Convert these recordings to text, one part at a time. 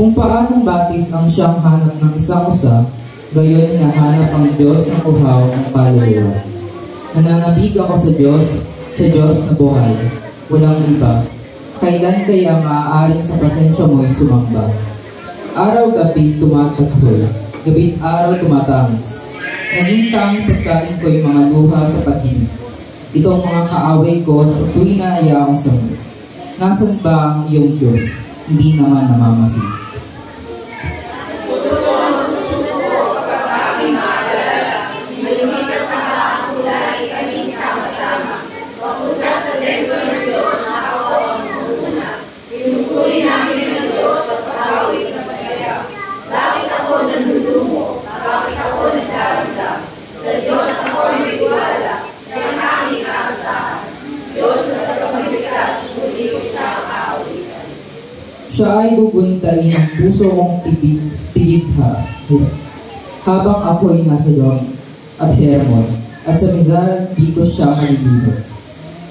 Kung paanong batis ang siyang hanap ng isang usa, gayon hinahanap ang Diyos ng uhaw ng kaluluwa. Nananabig ako sa Diyos na buhay, walang iba. Kailan kaya maaaring sa presensya mo'y sumamba? Araw-gabi tumataghol, gabi't araw tumatamis. Naging tanging pagkain ko yung mga luha sa pag-ibig. Itong mga kaaway ko sa tuwing naaya akong sambo. Nasaan ba ang iyong Diyos? Hindi naman namamasid. Siya ay bubuntain ang puso kong tigibha habang ako'y nasa Dom at Hermon at sa Mizar di ko siya malilibot.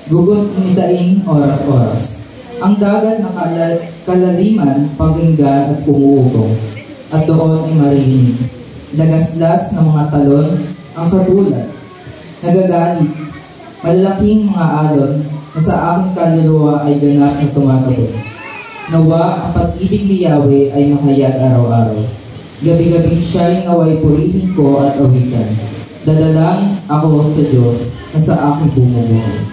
Gugunitain oras-oras. Ang dagat na kalaliman, pakinggan at umuugong at doon ay maririnig. Dagaslas ng mga talon ang katulad. Nagagalit. Malalaking mga alon na sa aking kaluluwa ay ganap na tumatabon. Nawa ang pag-ibig ni Yahweh ay mahayag araw-araw. Gabi-gabi siya'y naway purihin ko at awitan. Dadalangin ako sa Diyos na sa aking bumubuhay.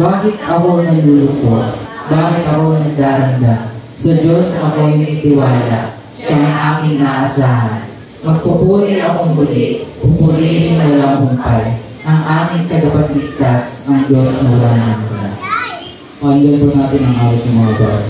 Bakit ako nalulungkot? Bakit ako nagdaranda? Sa Diyos ako'y may tiwala, siya ang aking naasahan. Magpupuri akong muli, pupurihin walang humpay. Ang aking tagapagligtas, ang Diyos na wala nang wala. Pakinggan po natin ang awit ng mga bahay.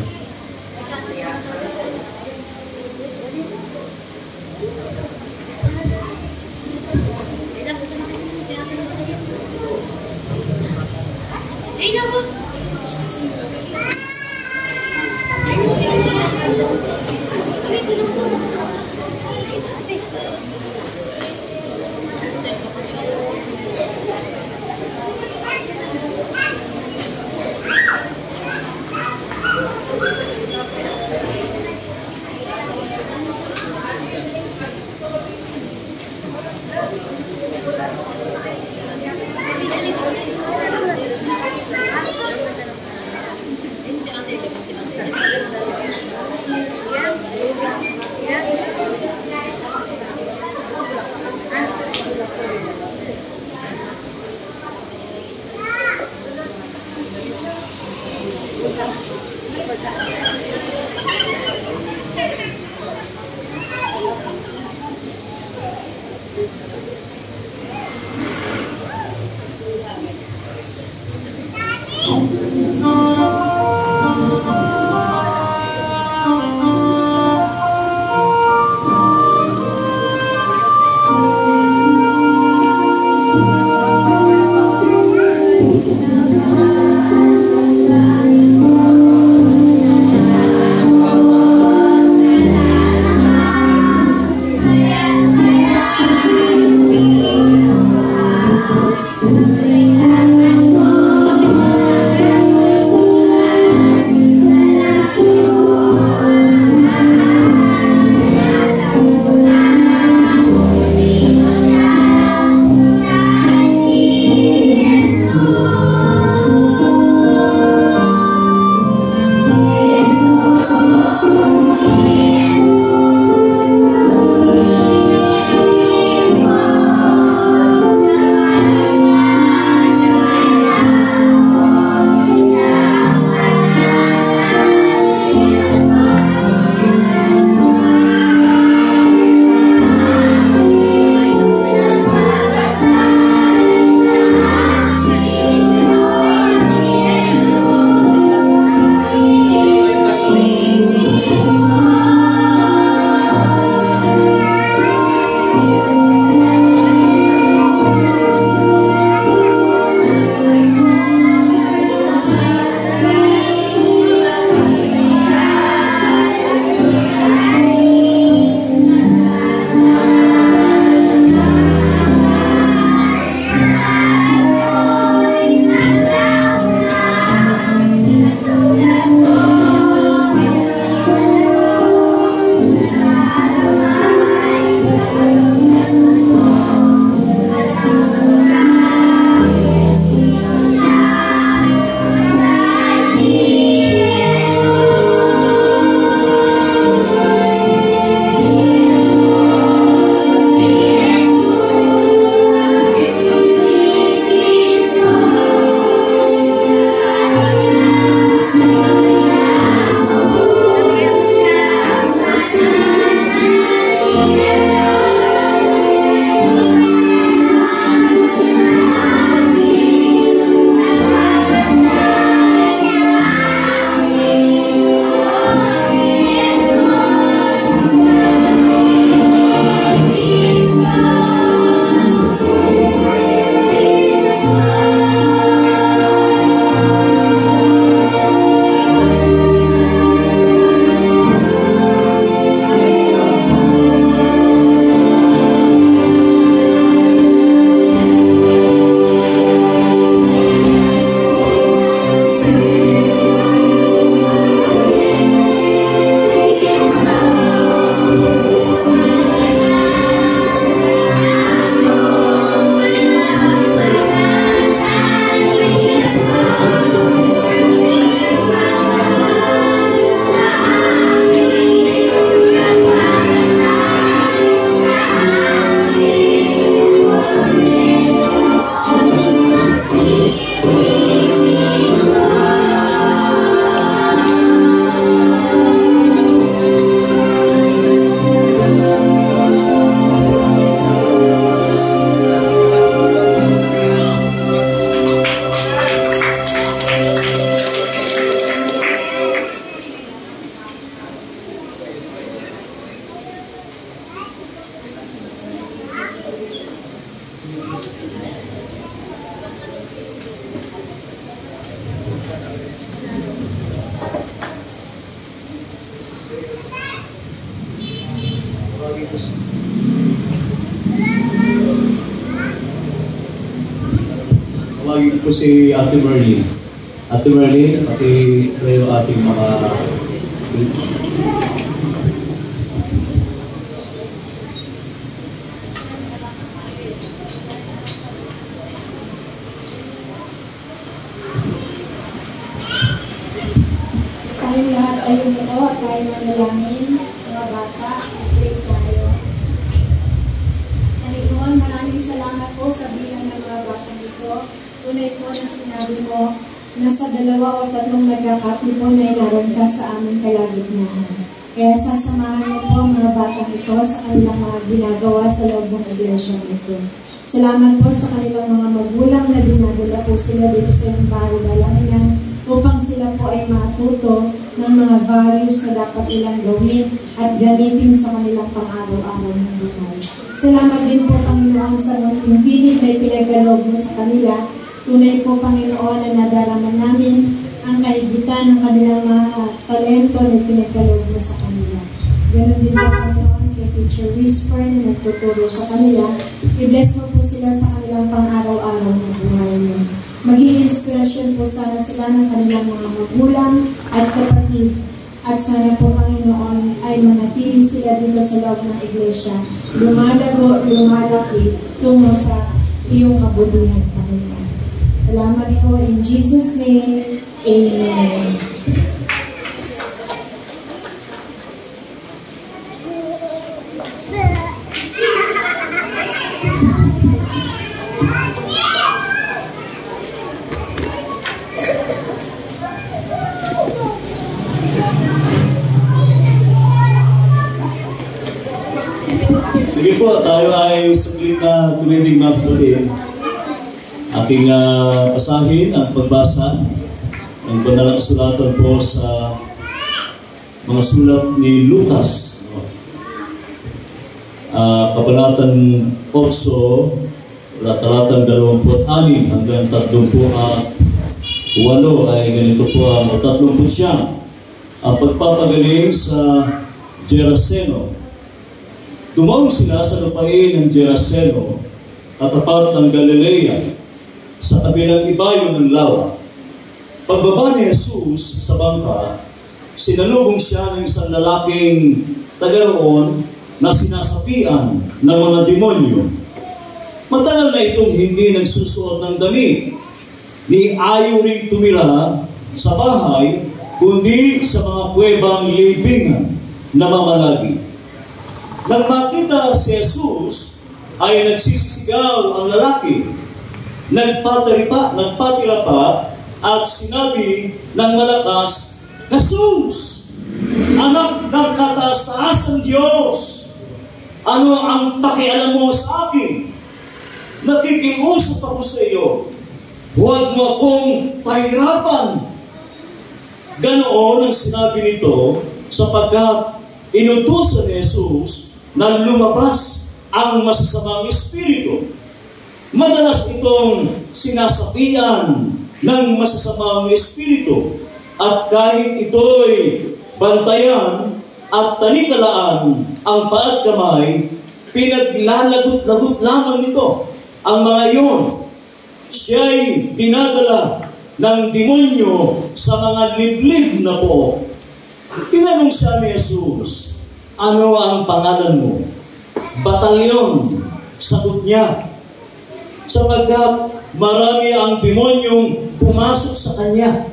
Tawagin po si Ate Merly. Ate Merly, pati yung ating mga kids. Tayong lahat ay umuo at tayo manalangin, mga bata, pray tayo. Panginoon, maraming salamat po sa bilang ng mga bata nito. Tunay po na sinabi mo na sa 2 o 3 nagkakatipon ay naroon ka sa aming kalagitnaan. Kaya sasamahan mo po ang mga batang ito sa kanilang mga ginagawa sa loob ng iglesia nito. Salamat po sa kanilang mga magulang na dinadala po sila dito sa iyong bahay dalangin upang sila po ay matuto ng mga values na dapat nilang gawin at gamitin sa kanilang pang-araw-araw ng buhay. Salamat din po, Panginoon, sa munting pinig na ipinagkaloob mo sa kanila. Tunay po, Panginoon, na nadarama namin ang kahigitan ng kanilang mga talento na ipinagkaloob mo sa kanila. Ganon din po, Panginoon, kay Teacher Whisper na nagtuturo sa kanila. I-bless mo po sila sa kanilang pang-araw-araw na buhay mo. Maging inspirasyon po sana sila ng kanilang mga magulang at kapatid. At sana po, Panginoon, ay manatili sila dito sa loob ng iglesia. Lumalago, lumalaki, tungo sa iyong kabulihan, Panginoon. Salamat po in Jesus' name. Amen. Sige po, tayo ay saglit na tumitig mga kapatid. Aking basahin ang pagbasa ng banal na kasulatan po sa mga sulat ni Lucas. Kabanatang 8, talatang 26 hanggang 38 ay ganito po ang 30 ang pagpapagaling sa Geraseno. Dumaong sila sa lupain ng Geraseno, katapat ng Galilea, sa kabilang ibayo ng lawa. Pagbaba ni Jesus sa bangka, sinalubong siya ng isang lalaking taga roon na sinasapian ng mga demonyo. Matagal na itong hindi nagsusuot ng damit, ni ayaw rin tumira sa bahay, kundi sa mga kuwebang libingan na mamalagi. Nang makita si Jesus, ay nagsisisigaw ang lalaki. Nagpatira pa at sinabi ng malakas, Jesus, anak ng kataas-taasang Diyos, ano ang pakialam mo sa akin? Nakikiusap ako sa iyo. Huwag mo akong pahirapan. Ganoon ang sinabi nito sapagkat inutusan ni Jesus na lumabas ang masasamang espiritu. Madalas itong sinasapian ng masasamang espiritu at kahit ito'y bantayan at tanikalaan ang paat kamay, pinaglalagot-lagot lamang nito ang mga iyon. Siya'y dinadala ng demonyo sa mga liblib na po. Tinanong siya ni Jesus, ano ang pangalan mo? Batalyon, sagot niya. Sapagkat marami ang demonyong pumasok sa kanya.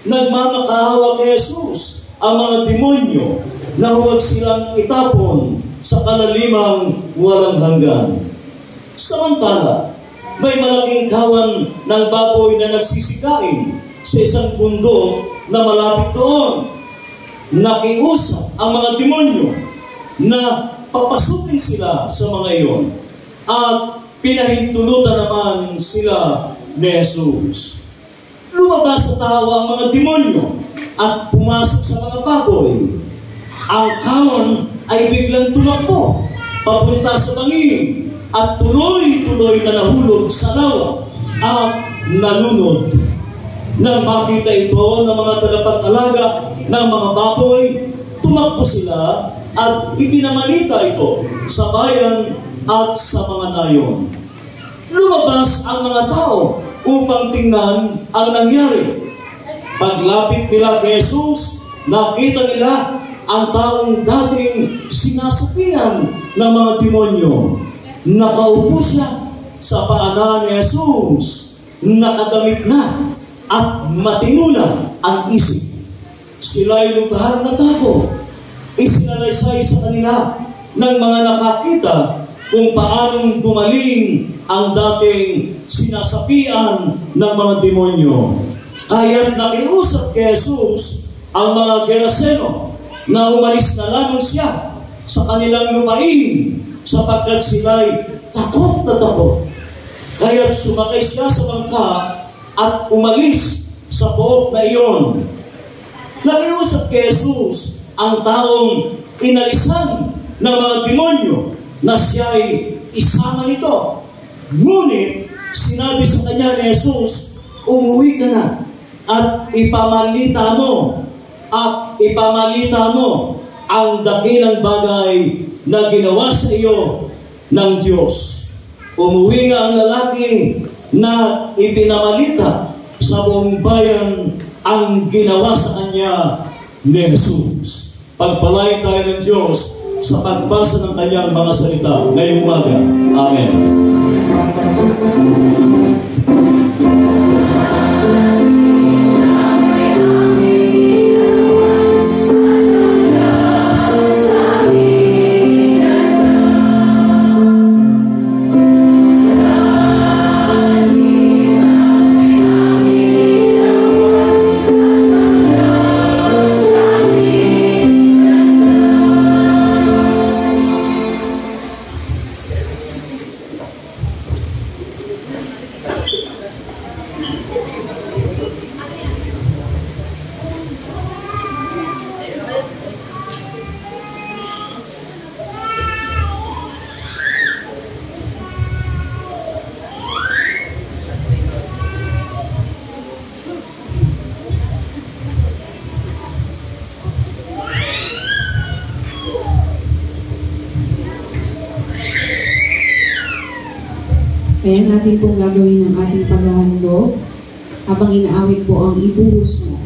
Nagmamakaawa kay Jesus ang mga demonyo na huwag silang itapon sa kalalimang walang hanggan. Samantala, may malaking kawan ng baboy na nagsisikain sa isang bundok na malapit doon. Nakiusap ang mga demonyo na papasukin sila sa mga iyon at pinahintulutan naman sila ni Jesus. Lumabas sa tao ang mga demonyo at pumasok sa mga baboy. Ang kawan ay biglang tumakbo papunta sa bangin at tuloy-tuloy na nahulog sa lawa at nalunod. Nang makita ito ng mga tagapag-alaga ng mga baboy, tumakbo sila at ipinamalita ito sa bayan at sa mga nayon. Lumabas ang mga tao upang tingnan ang nangyari. Paglapit nila kay Jesus, nakita nila ang taong dating sinasapian ng mga demonyo. Nakaupo siya sa paanan ni Jesus, nakadamit na at matino na ang isip. Sila'y lubhang natakot. Isinalaysay sa kanila ng mga nakakita kung paanong gumaling ang dating sinasapian ng mga demonyo. Kaya't nakiusap kay Jesus ang mga Geraseno na umalis na lamang siya sa kanilang lupain sapagkat sila'y takot na takot. Kaya't sumakay siya sa bangka at umalis sa pook na iyon. Nakiusap kay Jesus ang taong inalisan ng mga demonyo na siya'y isama nito. Ngunit sinabi sa kanya ni Jesus, umuwi ka na at ipamalita mo ang dakilang bagay na ginawa sa iyo ng Diyos. Umuwi nga ang lalaki na ipinamalita sa buong bayan ang ginawa sa kanya ni Jesus. Pagpalain tayo ng Diyos sa pagbasa ng kanyang mga salita ngayong umaga. Amen. Kaya natin pong gagawin ang ating paghahandog habang inaawit po ang ibuhos mo.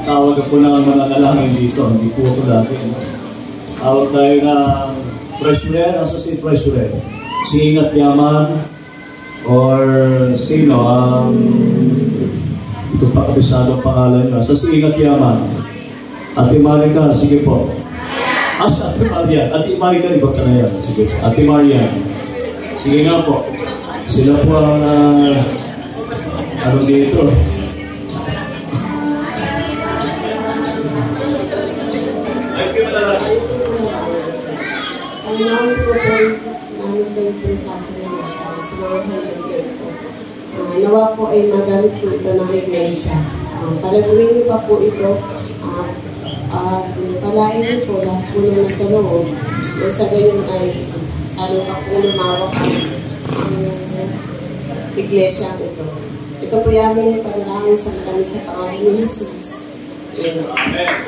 Tawag ako ng mananalangin dito, hindi po ako lagi. Tawag tayo ng treasurer, nasa si treasurer. Si Ingat Yaman, or sino ang ito pa kabisado ang pangalan nyo. Sa si Ingat Yaman. Ate Marica, sige po. Si Ate Marian. Ate Marica, iba ka na yan. Sige po. Ate Marian. Sige nga po. Sila po ang ano dito. Ang namin po namin kayo po sa sinimata, sa mga handog po. Nawa po ay magamit po ito ng iglesia. palaguin niyo pa po ito. Palain niyo po lahat po na nagkaroon. Sa ganyan ay pa po lumawak ang iglesia ito. Ito po yamin yung panalangin sa kami sa pangalan ni Jesus. Amen.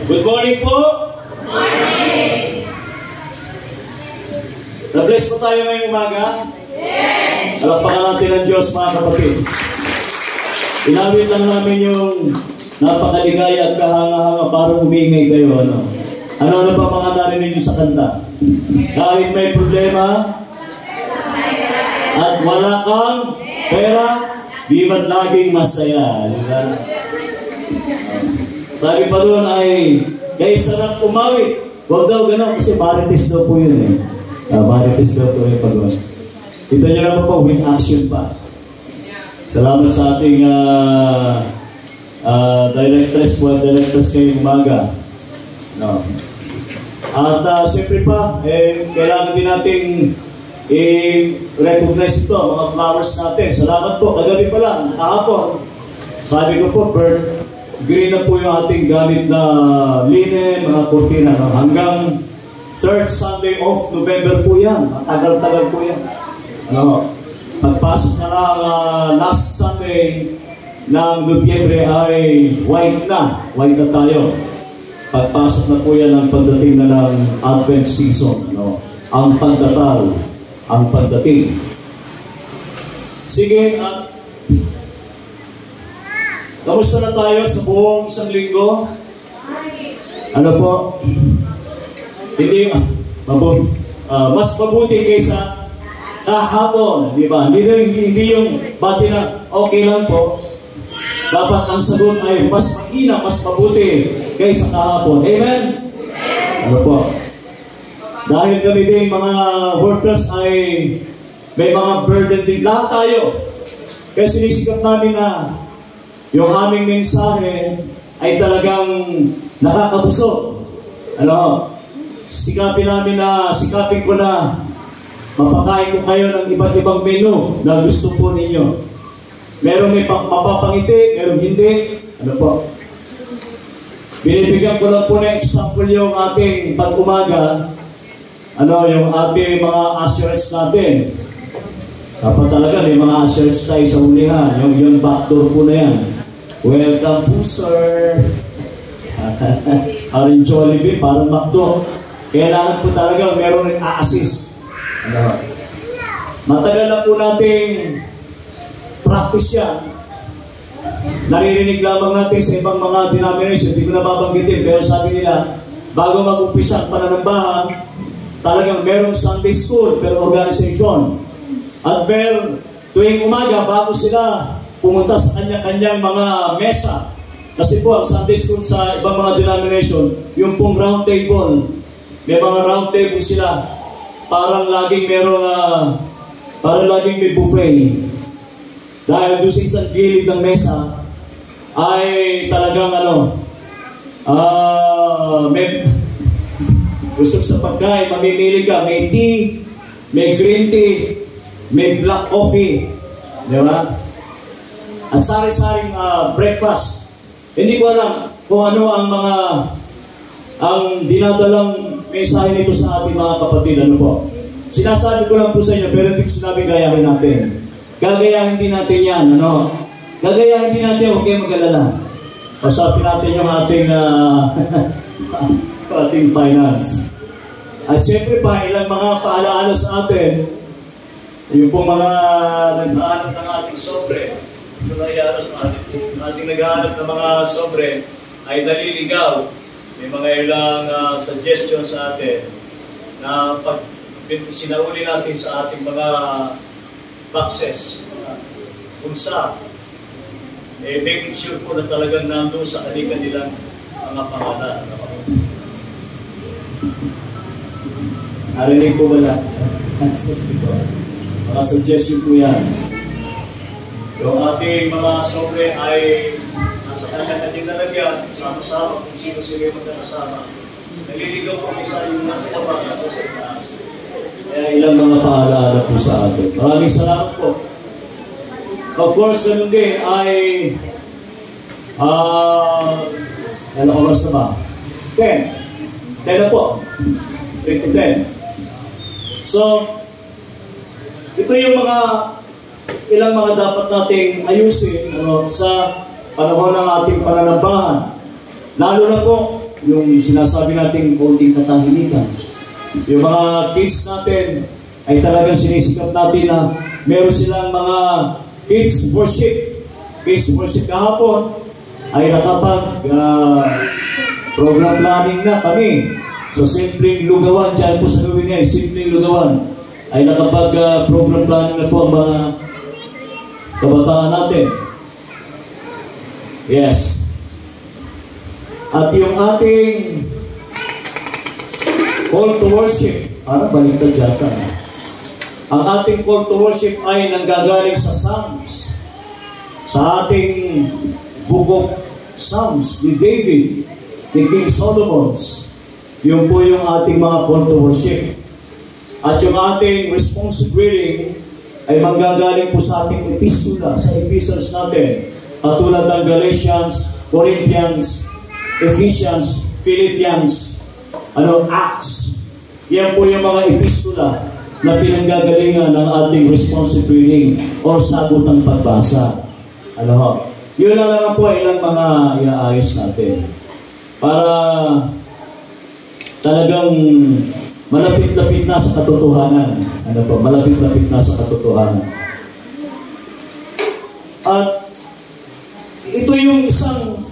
Good morning po. Good morning. Na-bless po tayo ngayong umaga? Yes. Palakpakan natin ang Diyos, mga kapatid. Inawit lang namin yung napakaligaya at kahanga-hanga para umingay kayo. Ano pa mga narinig nyo sa kanta? Kahit may problema at wala kang pera, di ba't laging masaya? Diba? Sabi pa doon ay, kay sarap umawit. Huwag daw gano'n kasi marites daw po yun marites daw po yung pag-on. Ito nyo naman po, with action pa. Salamat sa ating directress po at directress ngayong umaga. No. At siyempre pa, kailangan din nating i-recognize ito, mga flowers natin. Salamat po, kagabi pa lang, kahapon. Sabi ko po, green na po yung ating gamit na linen, mga kurtina. Hanggang 3rd Sunday of November po yan. Matagal-tagal po yan. Pagpasok na lang last Sunday ng Nobyembre ay white na tayo. Pagpasok na po yan ang pagdating na ng Advent season. Ang pagdatal, ang pagdating. Sige, kamusta na tayo sa buong isang linggo? Ano po? Hindi, mas mabuti kaysa kahapon, di ba? Hindi yung bati na okay lang po. Dapat ang sagot ay mas mahina, mas mabuti kaysa kahapon. Amen? Ano po? Dahil kami din mga workers ay may mga burden din. Lahat tayo. Kaya sinisikap namin na yung aming mensahe ay talagang nakakabusog. Sikapin ko na mapakain ko kayo ng iba't ibang menu na gusto po ninyo. Merong may mapapangiti, merong hindi. Ano po? Binibigyan ko lang po na example yung ating pag-umaga. Yung ating mga assurance natin. Dapat talaga may mga assurance tayo sa ulihan. Yung backdoor po na yan. Welcome po, sir. Parang Jollibee, parang McDo. Kailangan po talaga meron rin a-assist. Matagal na po nating practice yan. Naririnig lamang natin sa ibang mga denomination. Hindi ko na babanggitin, pero sabi nila, bago mag-umpisa ang pananambahan, talagang merong Sunday school, pero organization. At tuwing umaga, bago sila pumunta sa kanya-kanyang mga mesa. Kasi po, ang Sunday school sa ibang mga denomination, yung pong round table, may mga round table sila. Parang laging may buffet. Dahil doon sa isang gilid ng mesa, ay talagang may usok sa pagkain, mamimili ka, may tea, may green tea, may black coffee. Di ba? At sari-saring breakfast. Hindi ko alam kung ano ang dinadalang mensahe nito sa ating mga kapatid. Ano po? Sinasabi ko lang po sa inyo, pero hindi ko sinabi gayahin natin. Gagayahin din natin yan. Gagayahin din natin, huwag kayo mag-alala. Pasapin natin yung ating finance. At siyempre pa, ilang mga paalaala sa atin, yung pong mga naghahanap ng ating sobre, ating naghahanap ng mga sobre ay naliligaw. May mga ilang suggestion sa atin na pag sinauli natin sa ating mga boxes, bulsa, making sure po na talagang nandun sa kanilang mga pangalan. Narinig ko wala? Mga suggestion po yan. Yung ating mga sobre ay nasa kanya-kanyang lalagyan, sama-sama kung sino-sino yung magkakasama. Naliligaw po isa yung nasa baba at sa itaas. Kaya ilang mga paalaala po sa atin. Maraming salamat po. Of course, ganun din ay ano oras na ba? 10. 10 na po. 3 to 10. So, ito yung ilang mga dapat nating ayusin sa panahon ng ating pananambahan. Lalo na po, yung sinasabi nating konting katahimikan. Yung mga kids natin ay talagang sinisikap natin na meron silang mga kids worship. case worship kahapon, ay nakapag program planning na kami. So, simpleng lugawan, dyan po sa gawin niya, simpleng lugawan, ay nakapag program planning na po ang mga kabataan natin. Yes. At yung ating call to worship, para baliktad yata. Ang ating call to worship ay nanggagaling sa Psalms. Sa ating book of Psalms ni David, ni King Solomon's. Yun po yung ating mga call to worship. At yung ating responsive reading ay manggagaling po sa ating epistula, sa epistles natin. Katulad ng Galatians, Corinthians, Ephesians, Philippians, Acts. Yan po yung mga epistula na pinanggagalingan ng ating responsive reading o sabotang pagbasa. Yun lang po ilang mga iaayos natin. Para talagang malapit-lapit na sa katotohanan. Malapit-lapit na sa katotohanan. At ito yung isang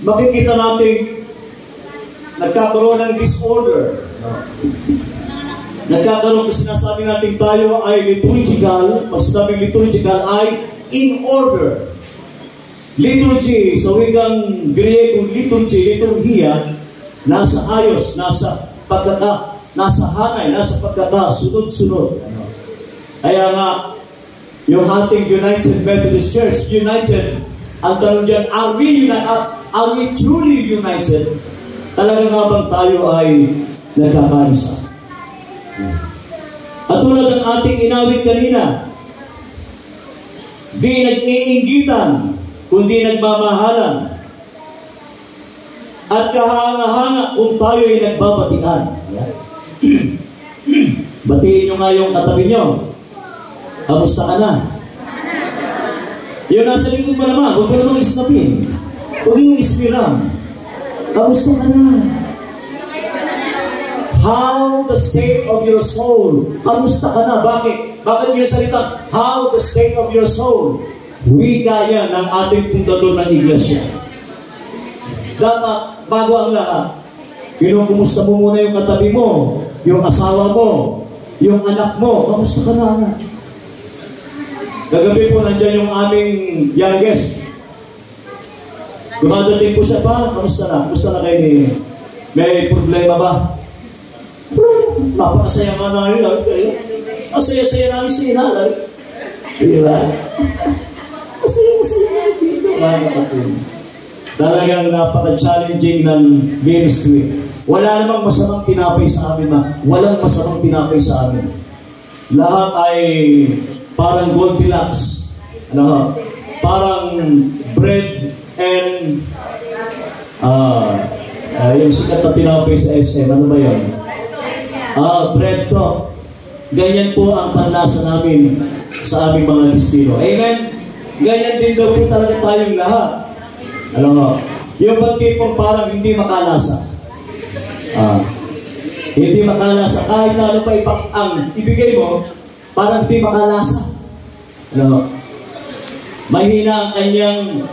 makikita natin nagkakaroon ng disorder. Nagkakaroon kasi sinasabi natin tayo ay liturgical. Pag sinabing liturgical ay in order. Liturgy, sa wikang Griego, liturgia, nasa ayos, nasa hanay, nasa pagkakasunod-sunod. Kaya nga, yung ating United Methodist Church, united, ang tanong dyan, are we truly united? Talaga nga bang tayo ay nagkakaisa? At tulad ng ating inawit kanina, di nag-iinggitan, kundi nagmamahalan. At kahanga-hanga kung tayo ay nagbabatian. Batiin nyo nga yung katabi nyo. Kamusta ka na? Yung nasa likod mo naman, huwag mo namang isnapin. Huwag mo ispiram. Kamusta ka na? How the state of your soul? Kamusta ka na? Bakit? Bakit yung salita? How the state of your soul? Wika yan ng ating pundador ng iglesia. Dapat, bago ang lahat, kinukumusta mo muna yung katabi mo, yung asawa mo, yung anak mo. Kamusta ka na, anak? Kagabi po nandiyan yung aming youngest. Dumadating po siya pa. Kamusta na? Kamusta na kayo ni? May problema ba? Napakasaya nga na yun. Masaya-saya namin siya inalay. Diba? Masaya-masaya namin dito. Talagang napaka-challenging ng ministry. Wala namang masamang tinapay sa amin, walang masamang tinapay sa amin. Lahat ay parang Goldilocks. Parang bread and yung sikat na tinapay sa SM. Ano ba yun? Bread to. Ganyan po ang panlasa namin sa aming mga destino. Amen? Ganyan din daw po talaga tayong lahat. Yung bang tipong parang hindi makalasa. Hindi makalasa. Kahit na ano pa ang ibigay mo, parang hindi makalasa. Mahina ang kanyang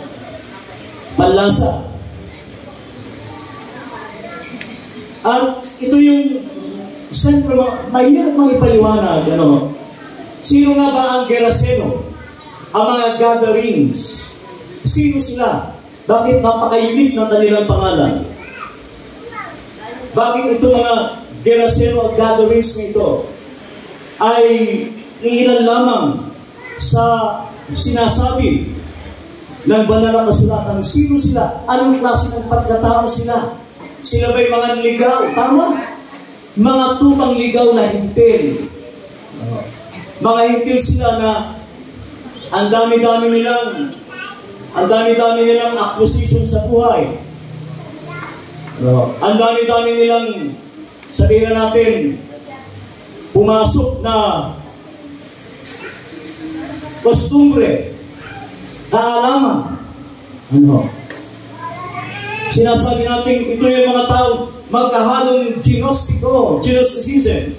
panlasa. At ito yung sentro, mahirap mga ipaliwanag. Sino nga ba ang Geraseno? Ang mga gatherings. Sino sila? Bakit napaka-unique ng kanilang pangalan? Bakit ito mga Geraseno gatherings nito ay ilan lamang sa sinasabi ng banal na kasulatan? Sino sila? Anong klase ng pagkatao sila? Sila ba'y mga ligaw? Tama? Mga tupang ligaw na hintil. Mga hintil sila na ang dami-dami nilang acquisition sa buhay. Ang dami-dami nilang, sabihin na natin, pumasok na kostumbre, kaalaman. Sinasabi natin, ito yung mga tao magkahalong gnosticism.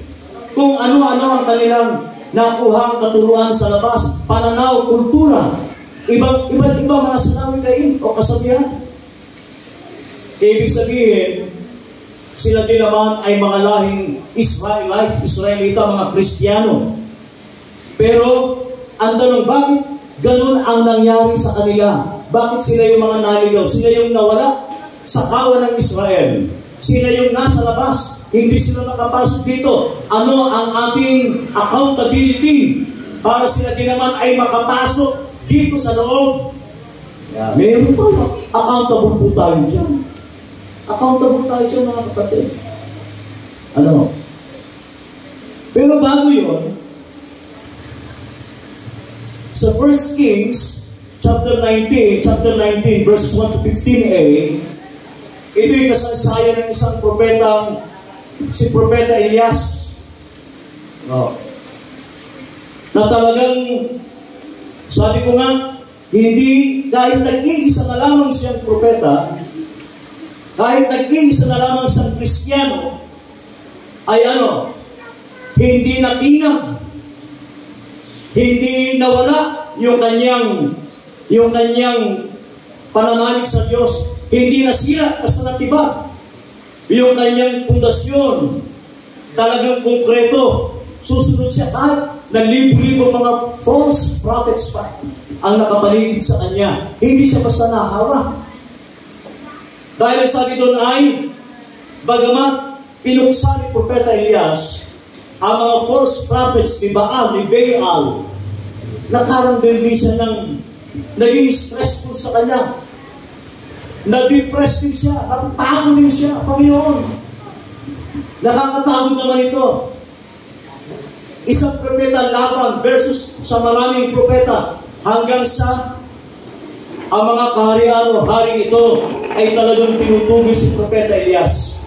Kung ano-ano ang kanilang nakuhang katuruan sa labas, pananaw, kultura. Ibang mga salawikain o kasabihan. Ibig sabihin, sila din naman ay mga lahing Israelita, mga Kristiyano. Pero, ang tanong, bakit ganun ang nangyari sa kanila? Bakit sila yung mga naligaw? Sila yung nawala sa kawan ng Israel. Sila yung nasa labas. Hindi sila makapasok dito. Ano ang ating accountability para sila din naman ay makapasok dito sa loob? Meron po. Accountable po tayo dyan. Accountable tayo dyan, mga kapatid. Ano? Pero bago yun, sa 1 Kings, chapter 19, verses 1 to 15a, ito'y kasaysayan ng isang propetang, si Propeta Elias. Na talagang, sabi ko nga, hindi, kahit nag-iisa na lamang siyang propeta, kahit nag-iisa na lamang siyang Kristiyano, ay hindi natinag, hindi nawala yung kanyang pananalig sa Diyos. Hindi nasira basta natibag. Yung kanyang pundasyon, talagang konkreto. Susunod siya kahit na libo-libo mga false prophets pa ang nakapaligid sa kanya. Hindi siya basta nahawa. Dahil sabi doon ay, bagamat pinuksan ni Propeta Elias ang mga false prophets ni Baal, ni Baal, nakaramdam din siya naging stressful sa kanya. Na-depressed din siya, napapagod din siya, Panginoon. Nakakapagod naman ito. Isang propeta laban versus sa maraming propeta hanggang sa ang mga kaharian o haring ito ay talagang tinutuloy si Propeta Elias.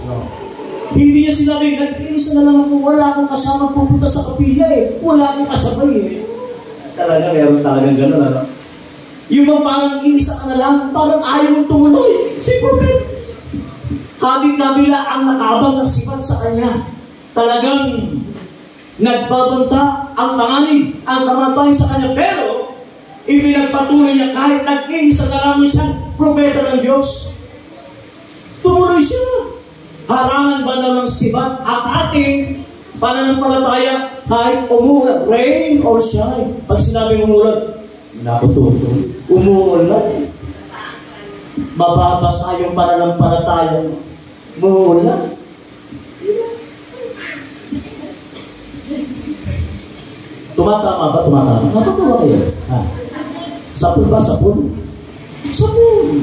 Hindi niya sinabi, nag-iisa na lang ako, wala akong kasama pupunta sa kapilya wala akong kasabay Talaga, meron talagang gano'n, Yung mga parang iisa ka na lang, parang ayaw mong tumuloy. Si Prophet. Kabila ang nakabang na sifat sa kanya. Talagang nagbabanta ang panganib, ang kamatayan sa kanya. Pero, ipinagpatuloy niya kahit nag-iisa na lang siyang propeta ng Diyos. Tumuloy siya. Harangan ba na ng sifat at ating pananampalataya kahit umuulan, rain or shine. Pag sinabing umuulan, umuulan. Mababasa yung pananampalataya. Umuulan. Tumatama ba? Tumatama? Nakatawa kayo? Sapul ba? Sapul? Sapul.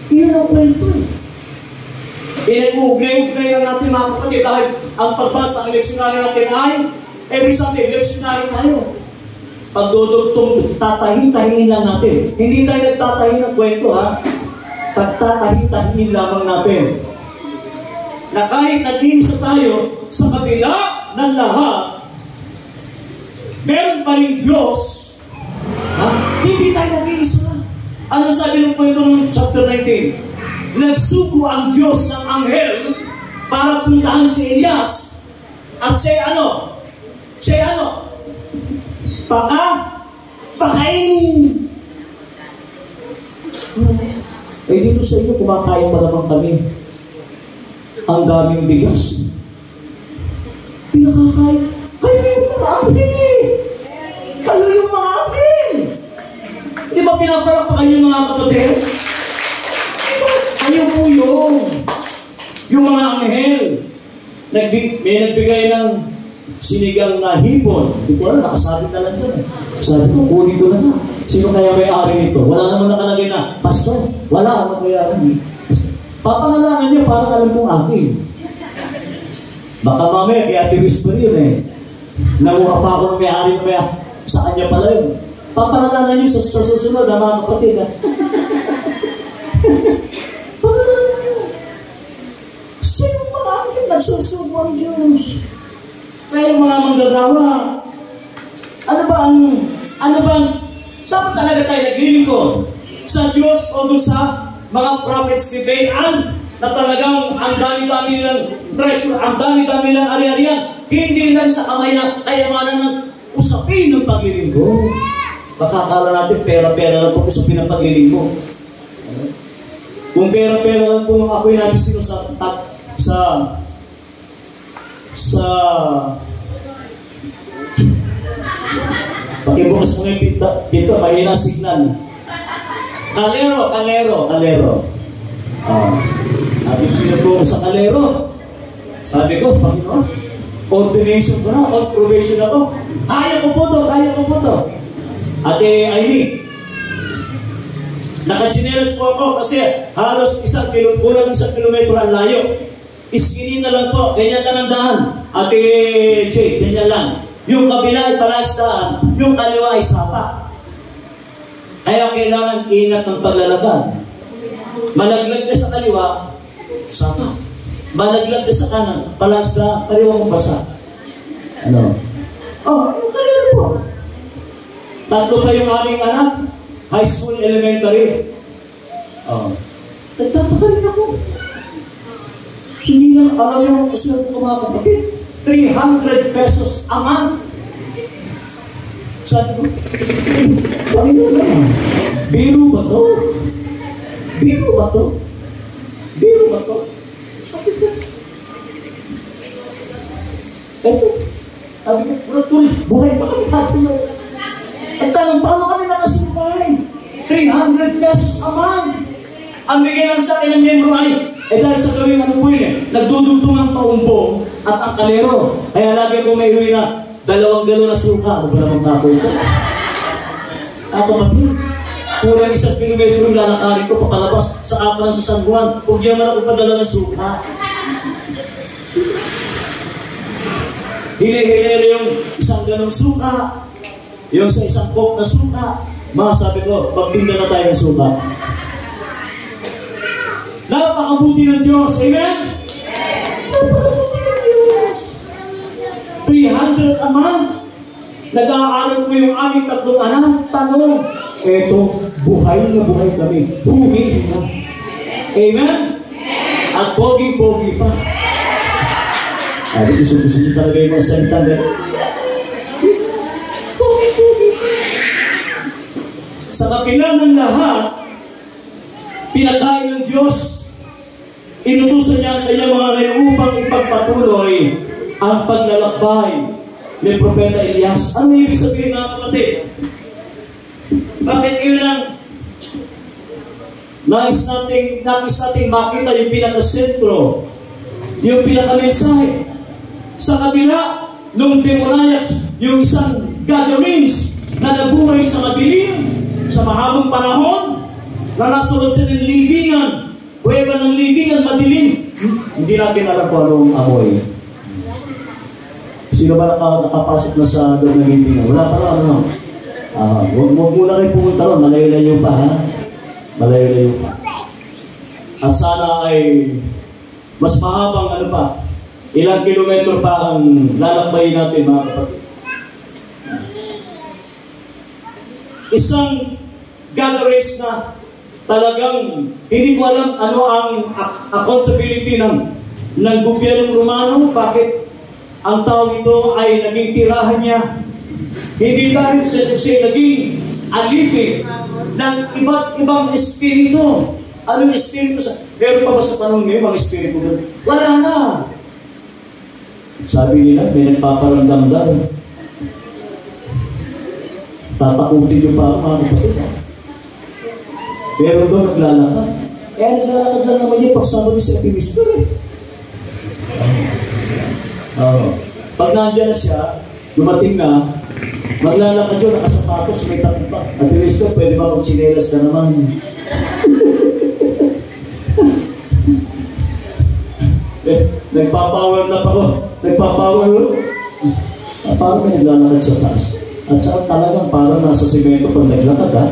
Iyan ang kwento Pinag-uugnay-ugnay lang natin mga kapatid dahil ang pagbasa ng leksyonary natin ay every Sunday, leksyonary tayo. Pagdudugtong, tatahin-tahin lang natin. Hindi tayo nagtatahin ng kwento, Pagtatahin-tahin lamang natin. Na kahit nag-iisa tayo, sa kabila ng lahat, meron pa rin Diyos. Hindi tayo nag-iisa. Ano sabi ng kwento ng chapter 19? Nagsugo ang Diyos ng anghel para puntahan si Elias at pakainin. Dito sa inyo, kumakain pa naman kami. Ang daming bigas. Pinakakain. Kayo yung mga anghel Kayo yung mga anghel. Di ba pinapalakpakan yung mga kapatid? Kayo po yung mga anghel. May nagbigay ng sinigang na hipon. Hindi ko alam, nakasabit na lang dyan. Sabi ko, kunin ko na nga. Sino kaya may-ari nito? Wala naman nakalagay na, Pastor, wala ako may-ari. Papangalangan niyo, parang alam kong akin. Baka mamaya, kaya Ate-Whisper yun Nakuha pa ako ng may-ari sa kanya pala yun. Papangalangan niyo sa susunod, mga kapatid. Sino mga angkin nagsusubo ang Diyos? Kaya mga manggagawa. Ano bang, saan talaga tayo naglilingkod? Sa Diyos o doon sa mga prophets ni Baal na talagang ang dami-dami nilang treasure, ang dami-dami nilang ari-arian, hindi lang sa kamay na kayamanan ng usapin ng paglilingkod. Baka akala natin pera-pera lang po sa pinapagliling mo. Kung pera-pera lang po nung ako'y nabisino sa pakibukas mo yung pinto, mahina signal. Kalero. Habis pinagbuko sa kalero. Sabi ko, Panginoon, ordination ko na, probation ako. Kaya ko po to. Ate Aimee, nakachinelas po ako kasi halos kulang 1 kilometro ang layo. Iskinin na lang po, ganyan lang ang daan. Ate Jay, ganyan lang. Yung kabila ay palasdaan, yung kaliwa ay sapa. Kaya kailangan ingat ng paglalakad. Malaglag ka sa kaliwa, sapa. Malaglag ka sa kanan, palasdaan, kaliwa mong basa. Ano? Kaliwa po. 3 kayong aming anak, high school, elementary. Nagtataka rin ako. Hindi na alam yung kasunod ko mga kapatid. 300 pesos a month. Sabi ko, Panginoon naman, biro ba to? Sabi ko, eto, sabi ko, buhay pa kami natin. Ang tanong, paano kami nakasumpay? 300 pesos a month. Ang bigay lang sa akin ng membro ay, dahil sa gawin po yun nagdudugtong ang paumbong at ang kalero. Kaya lagi ko may uwi na 2 galon na suka. Ano ba naman kako ito? Ako mati, kulang 1 kilometro yung lalakarin ko papalabas sa kapalan sa San Juan. Huwag yan man ako padala ng suka. Hili-hilere yung 1 galong suka, yung sa 1 coke na suka. Sabi ko, magtinda na tayo ng suka. Napakabuti ng Diyos. Amen? Napakabuti ng Diyos. 300 a month. Nag-aaral ko yung aming 3 anak. Tanong, eto, buhay na buhay kami. Humihinga. Amen? At pogi-pogi pa. Gusto niyo talaga yung mga salitang gano'n. Pogi-pogi pa. Sa kapila ng lahat, pinakain ng Diyos, inutusan niya ang kanyang mga ngayon upang ipagpatuloy ang paglalakbay ni Propeta Elias. Ano ibig sabihin mga kapatid? Bakit yun ang nais nating makita yung pinakasentro, yung pinakamensahe? Sa kabila, nung demoniacs, yung isang gatherings na nabuhay sa madilim, sa mahabang panahon, na nasunod siya ng libingan, kuweba ng libingan, madilim. Hindi natin alam kung anong amoy. Sino ba nakapasok na sa loob ng libingan? Wala pa rin, huwag muna kayo pumunta ron, malayo-layo pa, ha? Malayo-layo pa. At sana ay mas mahabang ilang kilometro pa ang lalakbayin natin, mga kapatid. Isang gatherings na talagang hindi ko alam ano ang accountability ng gobyernong Romano. Bakit ang tao ito ay naging tirahan niya? Hindi dahil siya naging alipin ng iba't ibang espiritu. Anong espiritu? Meron pa ba sa panahon ngayon mga espiritu? Wala na. Sabi nila, may nagpaparamdam daw. Tatakutin niyo pa mga kapatid. Pero doon naglalakad. Naglalakad lang naman yung pagsama ni si Ativisto. Pag nandiyan na siya, dumating na, maglalakad yun, nakasapatos, may takip pa. Ativisto, pwede ba mag-chinelas ka naman? Nagpapower na pa ko. Nagpapower. Parang may naglalakad sa taas. At saka talagang parang nasa simento pag naglakad, ha?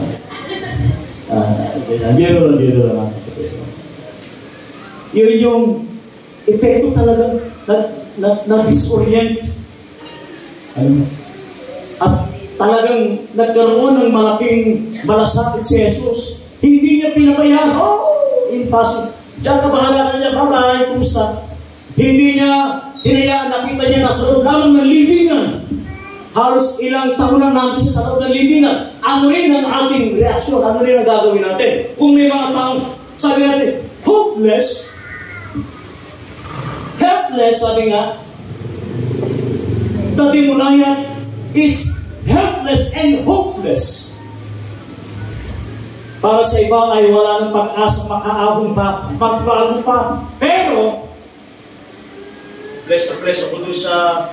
Gero lang. Yun yung epekto talagang na-disorient. At talagang nagkaroon ng malaking malasakit si Jesus. Hindi niya pinabayaan. Impossible. Diyan ka bahala ka niya. Bye-bye. Kumusta? Hindi niya hinayaan. Nakita niya nasa loob lamang ng libingan. Halos ilang taon na nandun siya sa loob ng libingan. ano rin ang ating reaksyon, ano rin ang gagawin natin. Kung may mga taong, sabi natin, hopeless, helpless, sabi nga, the demoniac is helpless and hopeless. Para sa iba ay wala ng pag-asa, makaahon pa, magbago pa. Pero, bless ako dun sa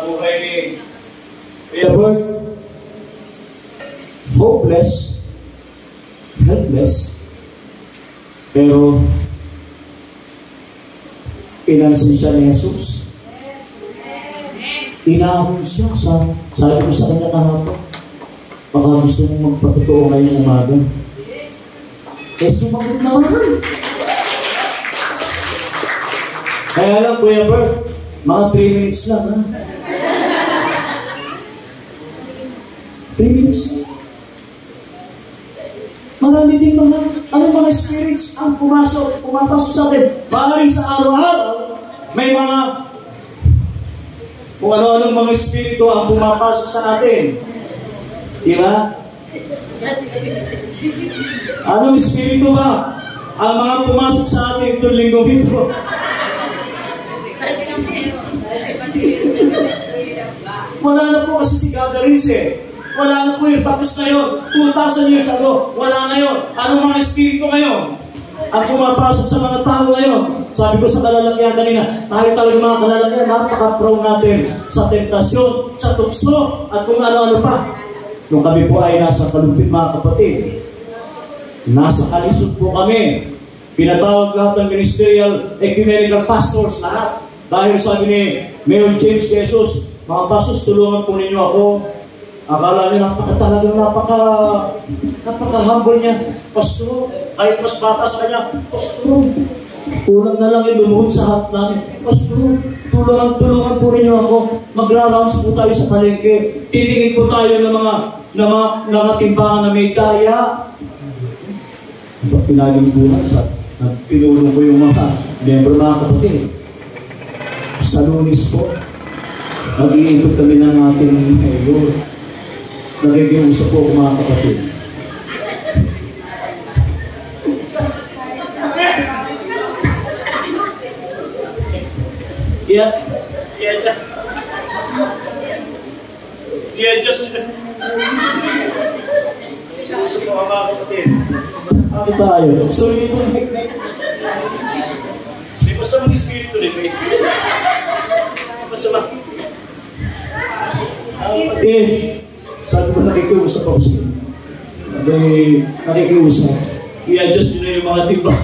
buhay ni the word hopeless, helpless, pero pinansin siya ni Jesus. Inahon siya sabi ko sa kanya kahapon, baka gusto mong magpatotoo ngayong umaga. Eh, sumagot naman. Kaya lang, Kuya Bert, mga 3 minutes lang, ha? 3 minutes lang. Marami din mga spirits ang pumapasok sa atin. Maaaring sa araw-araw, may mga kung ano-anong mga espiritu ang pumapasok sa atin. Diba? Anong espiritu ba ang mga pumasok sa atin itong linggong ito? Wala na po kasi si Gagarins eh. Wala na po yun. Tapos na yun. 2,000 years ago. Wala na yun. Anong mga espiritu ngayon ang pumapasok sa mga tao ngayon? Sabi ko sa kalalakihan kanina, tayo talaga mga kalalakihan, napaka-prone natin sa tentasyon, sa tukso, at kung ano-ano pa. Nung kami po ay nasa Kalumpit, mga kapatid, nasa Kalisod po kami. Pinatawag lahat ng ministerial, ecumenical pastors, lahat. Dahil sabi ni Mayor James Jesus, mga pastors, tulungan po ninyo ako. Akala niyo napaka-humble niya. Pastor, kahit mas bata sa kanya, Pastor, kulang na lang yung lumuhod sa harap namin. Pastor, tulungan po ninyo ako. Magra-rounds po tayo sa palengke. Titingin po tayo ng mga timbangan na may daya. Pinaging buhay sa pinulong ko yung mga member, mga kapatid. Sa Lunes po, nag-iikot kami ng ating mayor. Nakikiusap po mga kapatid. Just nakikiusap po mga kapatid. Bakit tayo? Sorry nito ng hiknik. Di ba sa mga espiritu rin? Di ba sa mga kapatid? Sabi ko nakikiusap ako sa inyo. Nakikiusap. I-adjust nyo na yung mga tiba.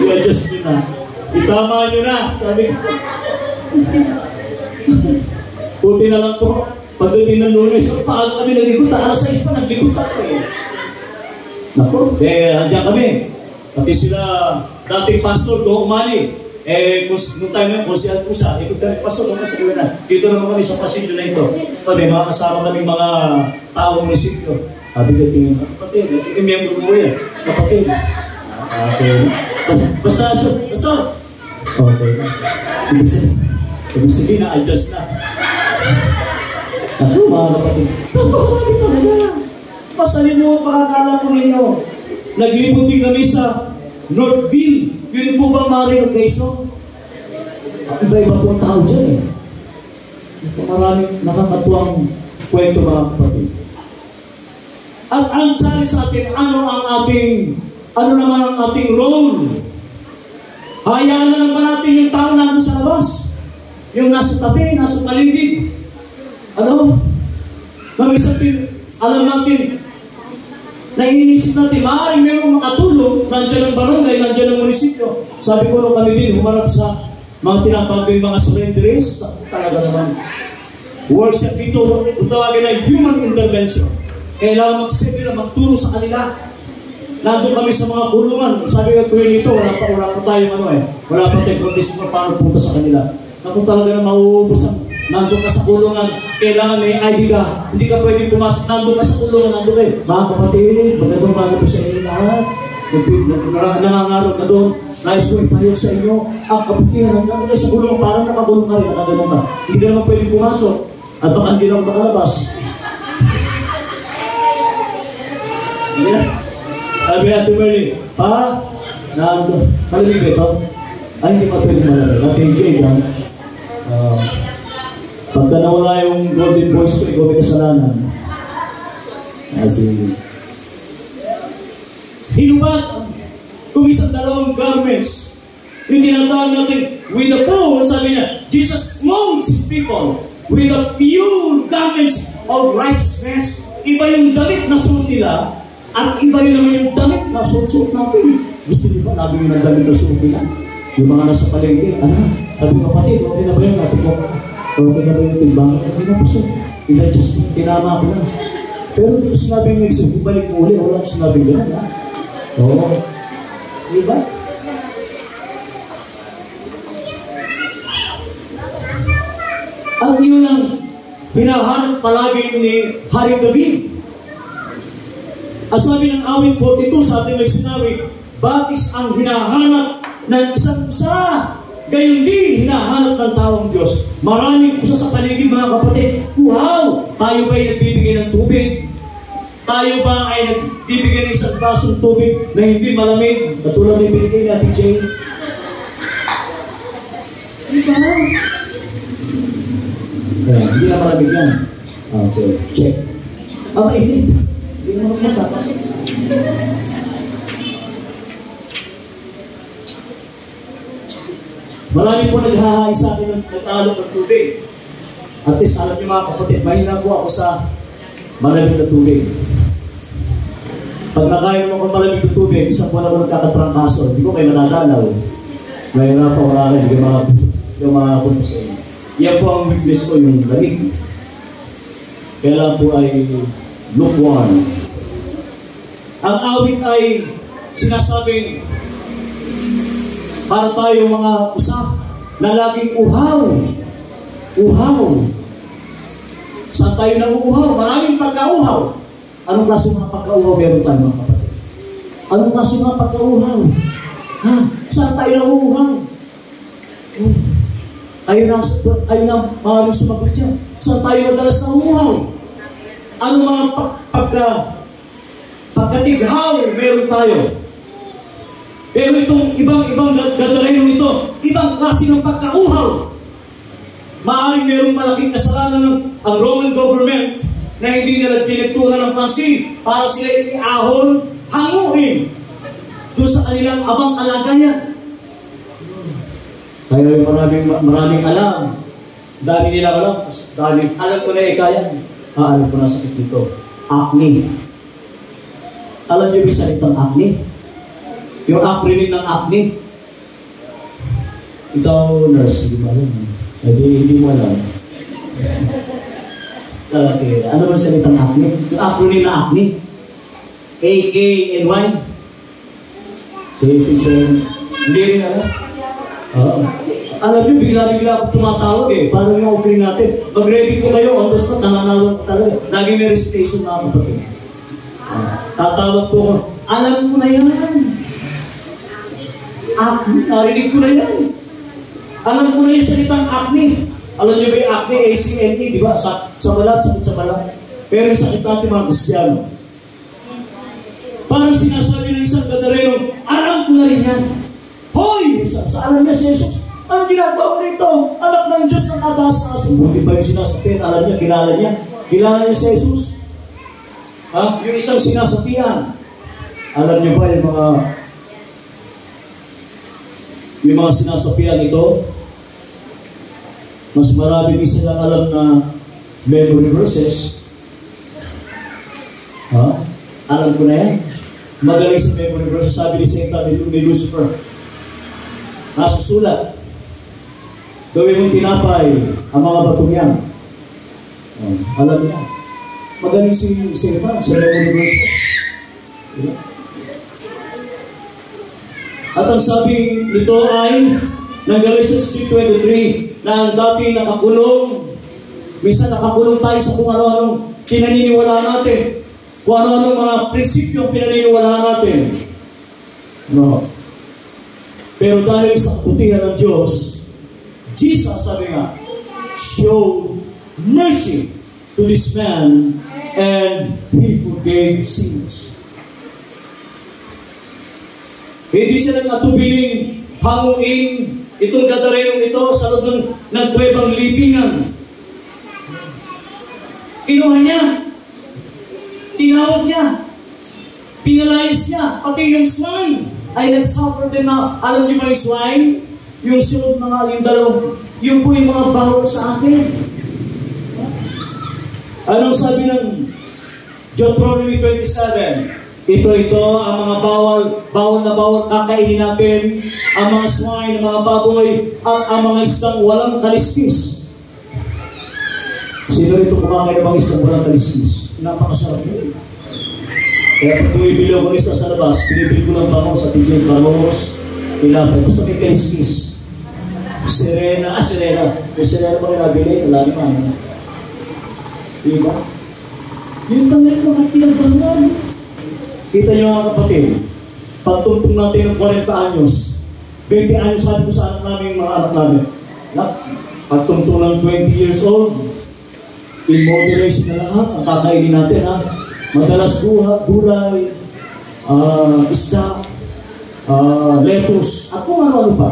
I-adjust nyo na. Itama nyo na. Sabi ko. Puti na lang po. Pagdating ng Lunes, paano kami nagligot? Alas 6 pa, nagligot ako eh. Naku, andyan kami. Pati sila, dating pastor ko, umani. Nung time na yun, konsyal po siya. Ikot kami, pastor, kung nasa gawin na. Dito naman kami sa pasilyo na ito. Pati mga kasama kaming mga taong munisipyo. Sabi ko, tingin, kapatid, miyembro mo yan. Kapatid. Okay. Basta. Okay. Ibig sabihin na, adjust na. Ako, mga kapatid. Napakalabi talaga. Pasalin mo, pakakala po ninyo. Naglibot din kami sa Northville. Yun po bang Mario Quezon? Iba-iba po ang tao dyan eh. Maraming nakakatuwang kwento, mga kapatid. At ang sabi sa atin, ano naman ang ating role? Hayaan na lang ba natin yung tao natin sa labas? Yung nasa tabi, nasa paligid. Alam natin, naiinisip natin, maaaring mayroong makatulong, nandiyan ang barangay, nandiyan ang munisipyo. Sabi ko nung kami din, humanap sa mga tinatawag mga surrenderers, talaga naman. Workshop dito, tawagin na human intervention. Kailangan mag-save na magturo sa kanila. Nandun kami sa mga kulungan. Sabi ko nito, wala pa tayong wala pa tayong provision paano punta sa kanila. Kung talaga na mauubos ang nandun ka sa kulungan, kailangan may ID ka. Hindi ka pwede pumasok, nandun ka sa kulungan, nandun kayo. Mga kapatid, magandang bago po sa inyo lahat. Nangangarap ka doon. Nais ko ipahayag sa inyo ang kabutihan ng nalagay sa gulong, parang nakakulong ka rin, nakagulong ka. Hindi ka naman pwede pumasok at baka hindi lang makalabas. Sabi natin Merlin, malamig ito? Ay, hindi pa pwede malamig. At kay Jay, pagka nawala yung golden voice ko, ikaw may kasalanan. Sige. Hinubad kung isang dalawang garments. Yung tinatawag natin with the power, sabi niya, Jesus molds His people with the pure garments of righteousness. Iba yung damit na suot nila at iba rin naman yung damit na suot natin. Gusto niyo ba nabi yung damit na suot nila? Yung mga nasa palengke, sabi kapatid, okay na ba yun? Okay na ba yung timbang? Okay na po so. Tinama ko na. Pero hindi ko sinabing ibalik mo ulit, wala ko sinabing gano'n, ha? Oo. Diba? Ang yun ang hinahanap palagi ni Hari David. At sabi ng awit 42, sa ating sinabi, batis ang hinahanap ng isang isa, gayon din hinahanap ng taong Diyos. Maraming usa sa paligid, mga kapatid. Wow! Tayo ba'y nagbibigay ng tubig? Tayo ba ay nagbibigay ng isang basong tubig na hindi malamig? Katulad ng binigay natin, Jay. Diba? Hindi na malamig yan. Okay, check. Mainit. Hindi na magmata. Marami po naghahay sa akin ng nagtalo ng tubig. At least, alam niyo mga kapatid, mahina po ako sa malamig na tubig. Pag nakain mo akong malamig na tubig, isang buwan ako nagkakatrangkaso, hindi ko kayo nadadalaw. Ngayon na pa, wala kayo, hindi ko makapunta sa inyo. Yan po ang weakness ko, yung lamig. Kailan po ay lukewarm. Ang awit ay sinasabing para tayo mga usap na laging uhaw. Uhaw. Saan tayo nauuhaw? Maraming pagkauhaw. Anong klase mga pagkauhaw meron tayo mga kapatid? Anong klase mga pagkauhaw? Ha? Saan tayo nauuhaw? Ayun na maraming sumagot yan. Saan tayo madalas nauuhaw? Anong mga pagkatighaw meron tayo? Pero itong ibang gadalayong ito, ibang klase ng pagkauhaw. Maaaring mayroong malaking kasalanan ang Roman government na hindi nila pinagtunan ng pansin para sila iahon, hanguin doon sa kanilang abang kalagayan. Kaya maraming alam. Dami nilang alam. Alam ko na kaya. Alam ko na sakit dito. Acne. Alam niyo ba salitang acne? Yung acronym ng acne. Ikaw, nurse, di ba alam? Hindi mo alam. Okay. Ano ba salitang acne? Yung acronym na acne. A-K-N-Y. So, yung picture, hindi rin alam. Alam niyo, bigla-bigla ako tumatawag eh. Paano yung offering natin? Mag-ready po kayo, on the spot, nanganawag ko talaga. Lagi may recitation na ako pati. Tatawag po ko, alam ko na yan. Acne, narinig ko na yan. Alam ko na yung salitang acne. Alam niyo ba yung acne, A-C-N-E, di ba? Sa balat, sakit sa balat. Pero yung sakit natin mga Kristiyano. Parang sinasabi ng isang gadareno, alam ko na rin yan. Hoy! Sa alam niya si Jesus, ano ginagawa mo rito? Anak ng Diyos ng kataas-taas. Buti ba yung sinasabihan? Alam niya, kilala niya. Kilala niya si Jesus. Ha? Yung isang sinasabihan. Alam niyo ba yung mga sinasabihan ito? Mas marami din silang alam na memory verses. Ha? Alam ko na yan. Magaling sa memory verses. Sabi ni Satan ni Lucifer, nasa sulat, gawin mong tinapay ang mga batong yan. Alam niya. Magaling si Satan sa memory verses. Diba? At ang sabi nito ay ng Galatians 3:23 na ang dati nakakulong, minsan nakakulong tayo sa kung ano-anong pinaniniwalaan natin, kung ano-anong mga prinsipyo pinaniniwalaan natin. No. Pero dahil sa kabutihan ng Diyos, Jesus, sabi nga, showed mercy to this man and He forgave sins. Hindi siya nag-atubiling hanguin itong Gadareno ito sa loob ng kuwebang libingan. Kinuha niya, tinawag niya, pinalayas niya, pati yung swine ay nag-suffer din na, alam niyo ba yung swine? Yung sunod mga alindalaw, yung po yung mga bawal sa atin. Anong sabi ng Deuteronomy 27? Ito, ang mga bawal kakainin natin, ang mga swine, ang mga baboy, at ang mga isdang walang kaliskis. Sino rito kumakain ng mga isdang walang kaliskis? Napakasarap yun. Kaya pag bumibili ako isa sa labas, pinibili ko lang bango sa TJ Bangos, ilapay. Basta may kaliskis. Sirena. May sirena ba rin nabili? Wala naman. Diba? Yun ba ngayon mga pinagbangan? Kita nyo mga kapatid, pagtuntong natin ng 40 anyos, 20 anyos sabi ko sa anak namin, mga anak namin, pagtuntong ng 20 years old, in moderation na lahat, ang kakainin natin, ha? Madalas gulay, isda, lettuce, at kung ano-ano pa.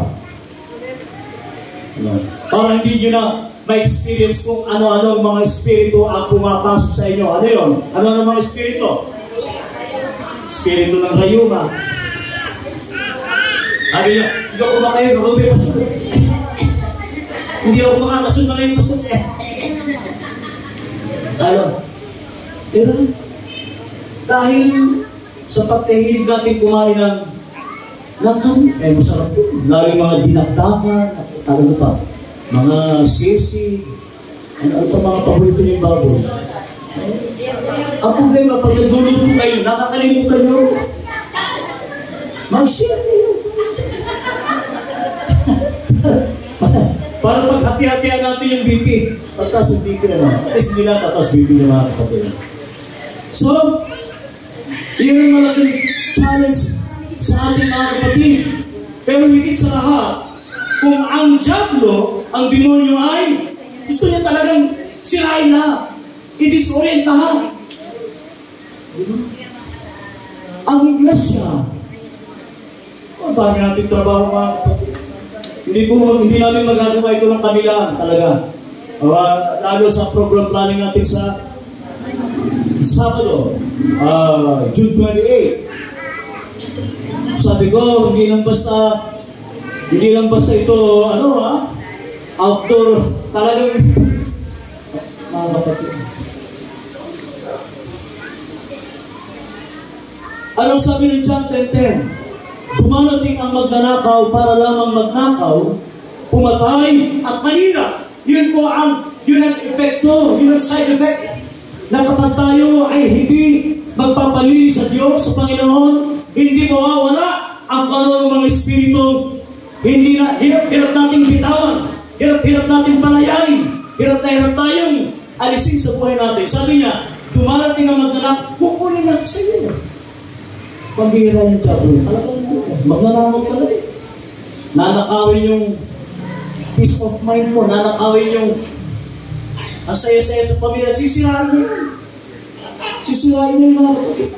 Para hindi nyo na ma-experience kung ano-ano mga espiritu ang pumapasok sa inyo. Ano yun? Ano-ano mga espiritu? Espiritu ng rayuma. Sabi nyo, hindi ako kumakain, Ruby, pasunod. Hindi ako makakasunod ngayon, pasunod. Ano? Diba? Dahil sa pagkahilig natin kumain ng kami, masarap yun. Lalo yung mga dinakdakan, talaga pa, mga sisi, ano pa mga paborito yung baboy. Ang problema, pag nagluluto kayo, nakakalimutan nyo. Mag-share kayo. Para paghati-hatihan natin yung BP. Pagkas yung BP, at least nila, tapos BP na mga kapatid. So, yun ang malaking challenge sa ating mga kapatid. Pero higit sa lahat, kung ang diablo, ang demonyo ay, gusto niya talagang sirain na, i-disorientahan. Ang iglesia, ang dami natin trabaho mga kapatid. Hindi namin magagawa ito ng kamilaan talaga. Lalo sa program planning natin sa Sabado, June 28. Sabi ko, hindi lang basta ito, outdoor, talagang, mga kapatid. Anong sabi ng John 10:10? Dumarating ang magnanakaw para lamang magnakaw, pumatay at mahirap. Yun ang epekto, yun ang side effect. Na kapag tayo ay hindi magpapalili sa Diyos, sa Panginoon, hindi mawawala ang kanon ng mga espiritu. Hindi na, hirap nating bitawan, hirap nating palayain, hirap tayong alisin sa buhay natin. Sabi niya, dumarating ang magnanakaw, kukunin natin sa iyo. Pambihira yung diablo. Magnanakaw ka na. Nanakawin yung peace of mind mo, nanakawin yung ang saya-saya sa pamilya, sisirain mo yun. Sisirain mo yung mga kapatid.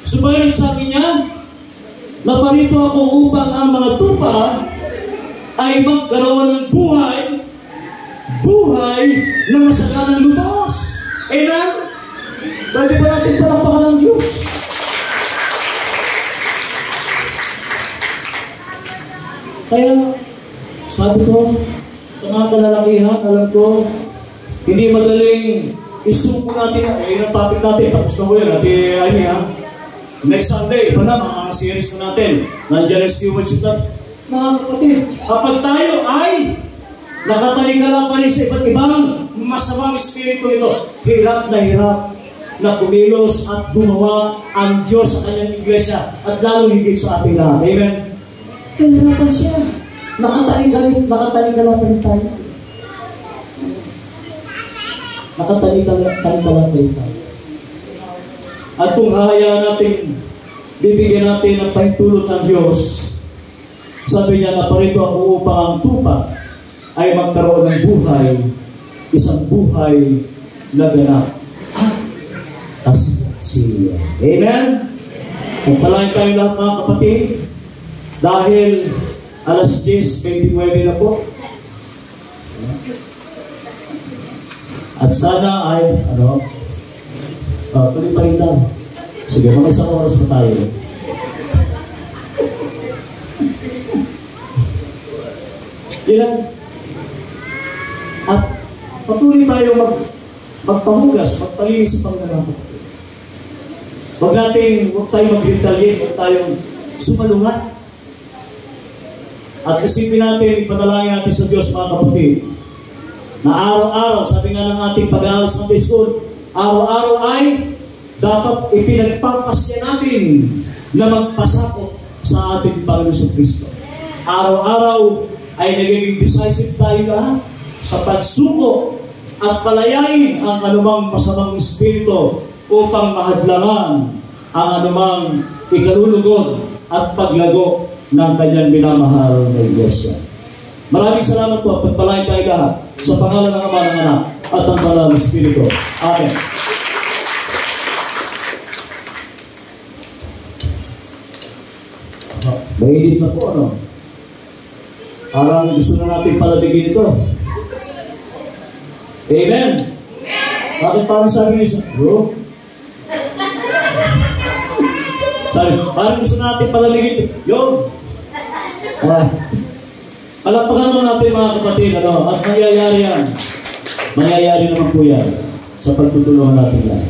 Subalit sabi niya, naparito ako upang ang mga tupa ay magkaroon ng buhay na masaganang lubos. Amen? Pwede ba natin palakpakan ng Diyos? Kaya, sabi ko, sa mga kalalakihan, alam ko, hindi madaling isuko natin, yung topic natin, tapos na ko yan, next Sunday, iba na, mga series na natin, nandiyan ang stewardship natin. Mga kapatid, kapag tayo ay nakatalikala pa rin sa iba't ibang masamang espiritu ito, hirap na kumilos at gumawa ang Diyos sa kanyang iglesia at lalong higit sa ating lahat. Amen? Hirapan siya. Nakatalikala pa rin tayo. Nakatalikala pa rin tayo. At kung hahayaan natin bibigyan natin ng pahintulot ng Diyos. Sabi niya na parito ako upang ang tupa ay magkaroon ng buhay, isang buhay na ganap at siya. Amen? Magpalain tayo lahat mga kapatid dahil alas 10:29 na po. At sana ay, tuloy pa rin lang. Sige, mga isang oras pa tayo. Yan. At patuloy tayo magpahugas, magpalinis sa Panginoon. Huwag tayo mag-retaliate, huwag tayong sumalungat. At isipin natin, ipanalangin natin sa Diyos mga kapatid, na araw-araw, sabi nga ng ating pag-aaral sa Sunday School, araw-araw ay dapat ipinagpapasya natin na magpasakop sa ating Panginoon Kristo. Araw-araw ay nagiging decisive tayo lahat sa pagsuko at palayain ang anumang masamang espiritu upang mahadlangan ang anumang ikalulugod at paglago ng kanyang minamahal na Iglesia. Maraming salamat po at pagpalain tayo lahat sa pangalan ng Ama, ng Anak at ng Banal na Espiritu. Amen. Mahigit na po, ano? Parang gusto na natin palabigin ito. Amen? Bakit parang sabi niyo, bro? Sabi, parang gusto natin palabigin ito. Yun! Palapakan naman natin mga kapatid, ano? At mangyayari yan. Mangyayari naman po yan sa pagtutulungan natin yan.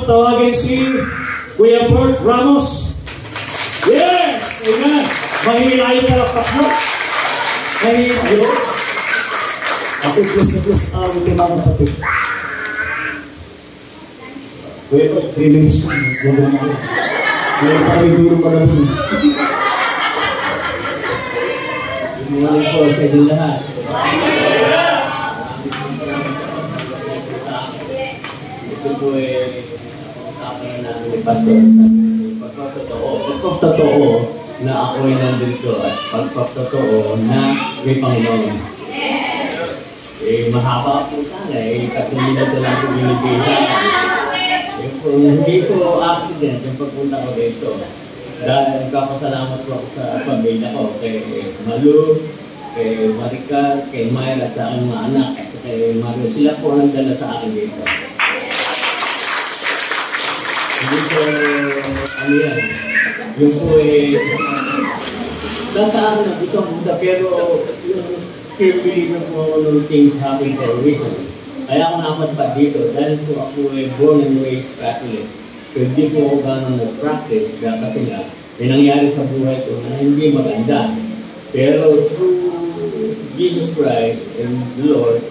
Tawagin si Kuya Bert Ramos. Yes! Amen! Mahihila yung palakpak mo. Mahihila yun. Ako, bless na awit yung mga kapatid. Kuya Bert, 3 minutes na. Huwag naman ako. Kuya parang duro pa lang. Good morning po sa inyo lahat. Ito po Pastor, pagpaptotoo na ako'y nandito at pagpaptotoo na may Panginoon. Mahaba po sana, 3 minuto lang po binibigay sana. Hindi po accident yung pagpunta ko dito. Dahil kapasalamat po ako sa pamilya ko, kay Malu, kay Maricar, kay Myra at sa aking mga anak, at kay Mario. Sila po ang nagdala sa akin dito. Hindi po, yan, yung po nasa akin na gusto ang Buddha, pero yung firm believer po ng things happen for a reason. Kaya ako napadpad dito, dahil po ako born and raised Catholic. So hindi po ako gano'n nag-practice, kasi nga, may nangyari sa buhay ko na hindi maganda. Pero through Jesus Christ and the Lord,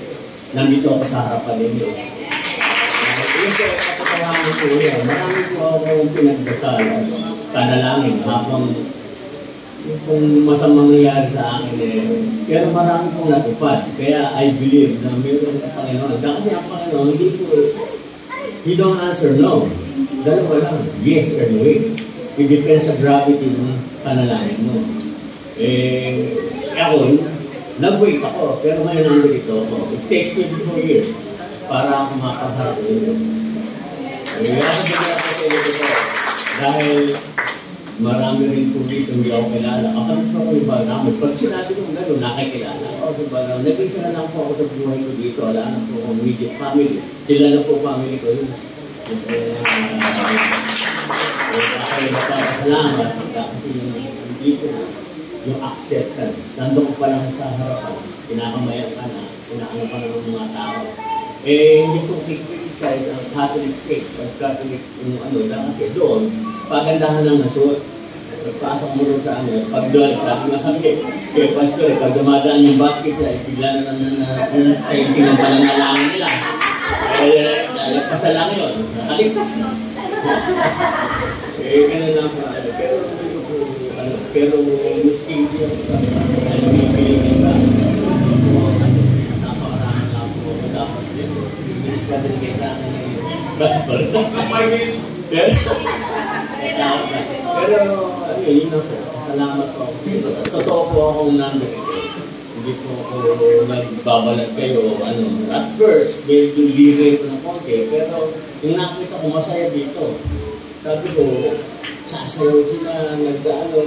nandito ako sa harapan ninyo. Yun po, kapatawanan ko yan. Marami po akong pinagdasal at panalangin habang kung masamang nangyari sa akin pero marami pong natupad. Kaya I believe na mayroon ng Panginoon. Kasi ang Panginoon, hindi po, He don't answer no. Dalawa lang, yes or no. It depends sa gravity ng panalangin mo. Ako, nag-wait ako, pero ngayon nandito ako. It takes me 4 years para ako makapagharap nito. Ako bigla ako sa ito ko. Dahil marami rin po dito hindi ako kilala. Kapag pa ko yung Barnamos, pag sinabi ko gano'n, nakikilala ako sa Barnamos. Nag-isa na lang po ako sa buhay ko dito. Wala na po akong immediate family. Sila na po family ko yun. Ako yung magpapasalamat kasi hindi ko yung acceptance. Nandun ko pa lang sa harapan. Kinakamayan ka na. Kinakamayan pa ng mga tao. Hindi ko i-criticize ang Catholic faith. Ang Catholic yung kasi doon, pagandahan ng nasuot. Pagpasok mo doon sa pag-doon, sabi nga kami, kaya Pastor, pag dumadaan yung basket siya, bigla na tingnan pa lang nalangin nila. Nalagpas na lang yun. Nakaligtas na. Ganun lang po. Pero hindi ko po, Pero miski hindi ako nagpipiliin ka. Napakarami na ako dapat din. Yung minutes na binigay sa akin ay gospel. Pero ano yun ako. Salamat po ako. Totoo po akong nandito. Hindi po ako nagbabalag kayo. At first, medyo liray ko ng konti. Pero yung nakita ko masaya dito. Sabi ko, sasayaw sila, nagdaalo,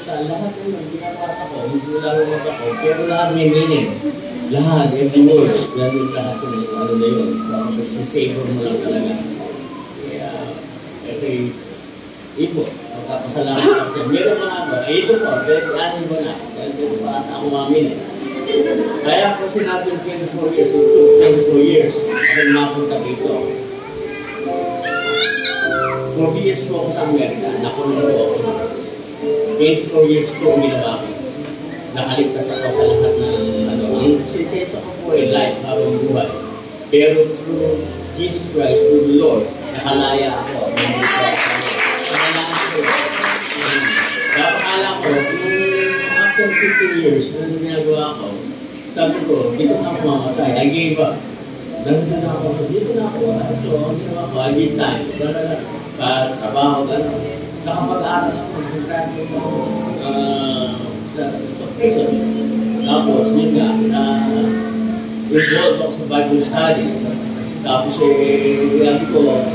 lahat yun, binabasa ko, hindi lang ako, pero lahat may meaning. Lahat, every words, lahat yun, ano na yun, magsisavor mo lang talaga. Kaya, every ipo, magkapasalamat ako siya. Meron mga ba, ito po, anin mo na, dahil pa ako mamin. Kaya ako sinabi 24 years, it took 24 years, ako mapunta dito. 40 years po ako sa Amerika, nakulong po ako. 24 years po ginawa ko. Nakaligtas ako sa lahat ng ang sentensya ko po ay life habang buhay. Pero through Jesus Christ, through the Lord, nakalaya ako. Nandun sa kailangan ko. Napakala ko, after 15 years, nung ginagawa ko, sabi ko, dito na ako mamatay. I gave up. Nandun na ako, dito na ako. So, ang ginawa ko, I give time. Trabaho, gano'n. Nakapag-aaral ako, nag-graduate ako sa prison. Tapos, yun nga, involved ako sa Bible study. Tapos, sabi ko,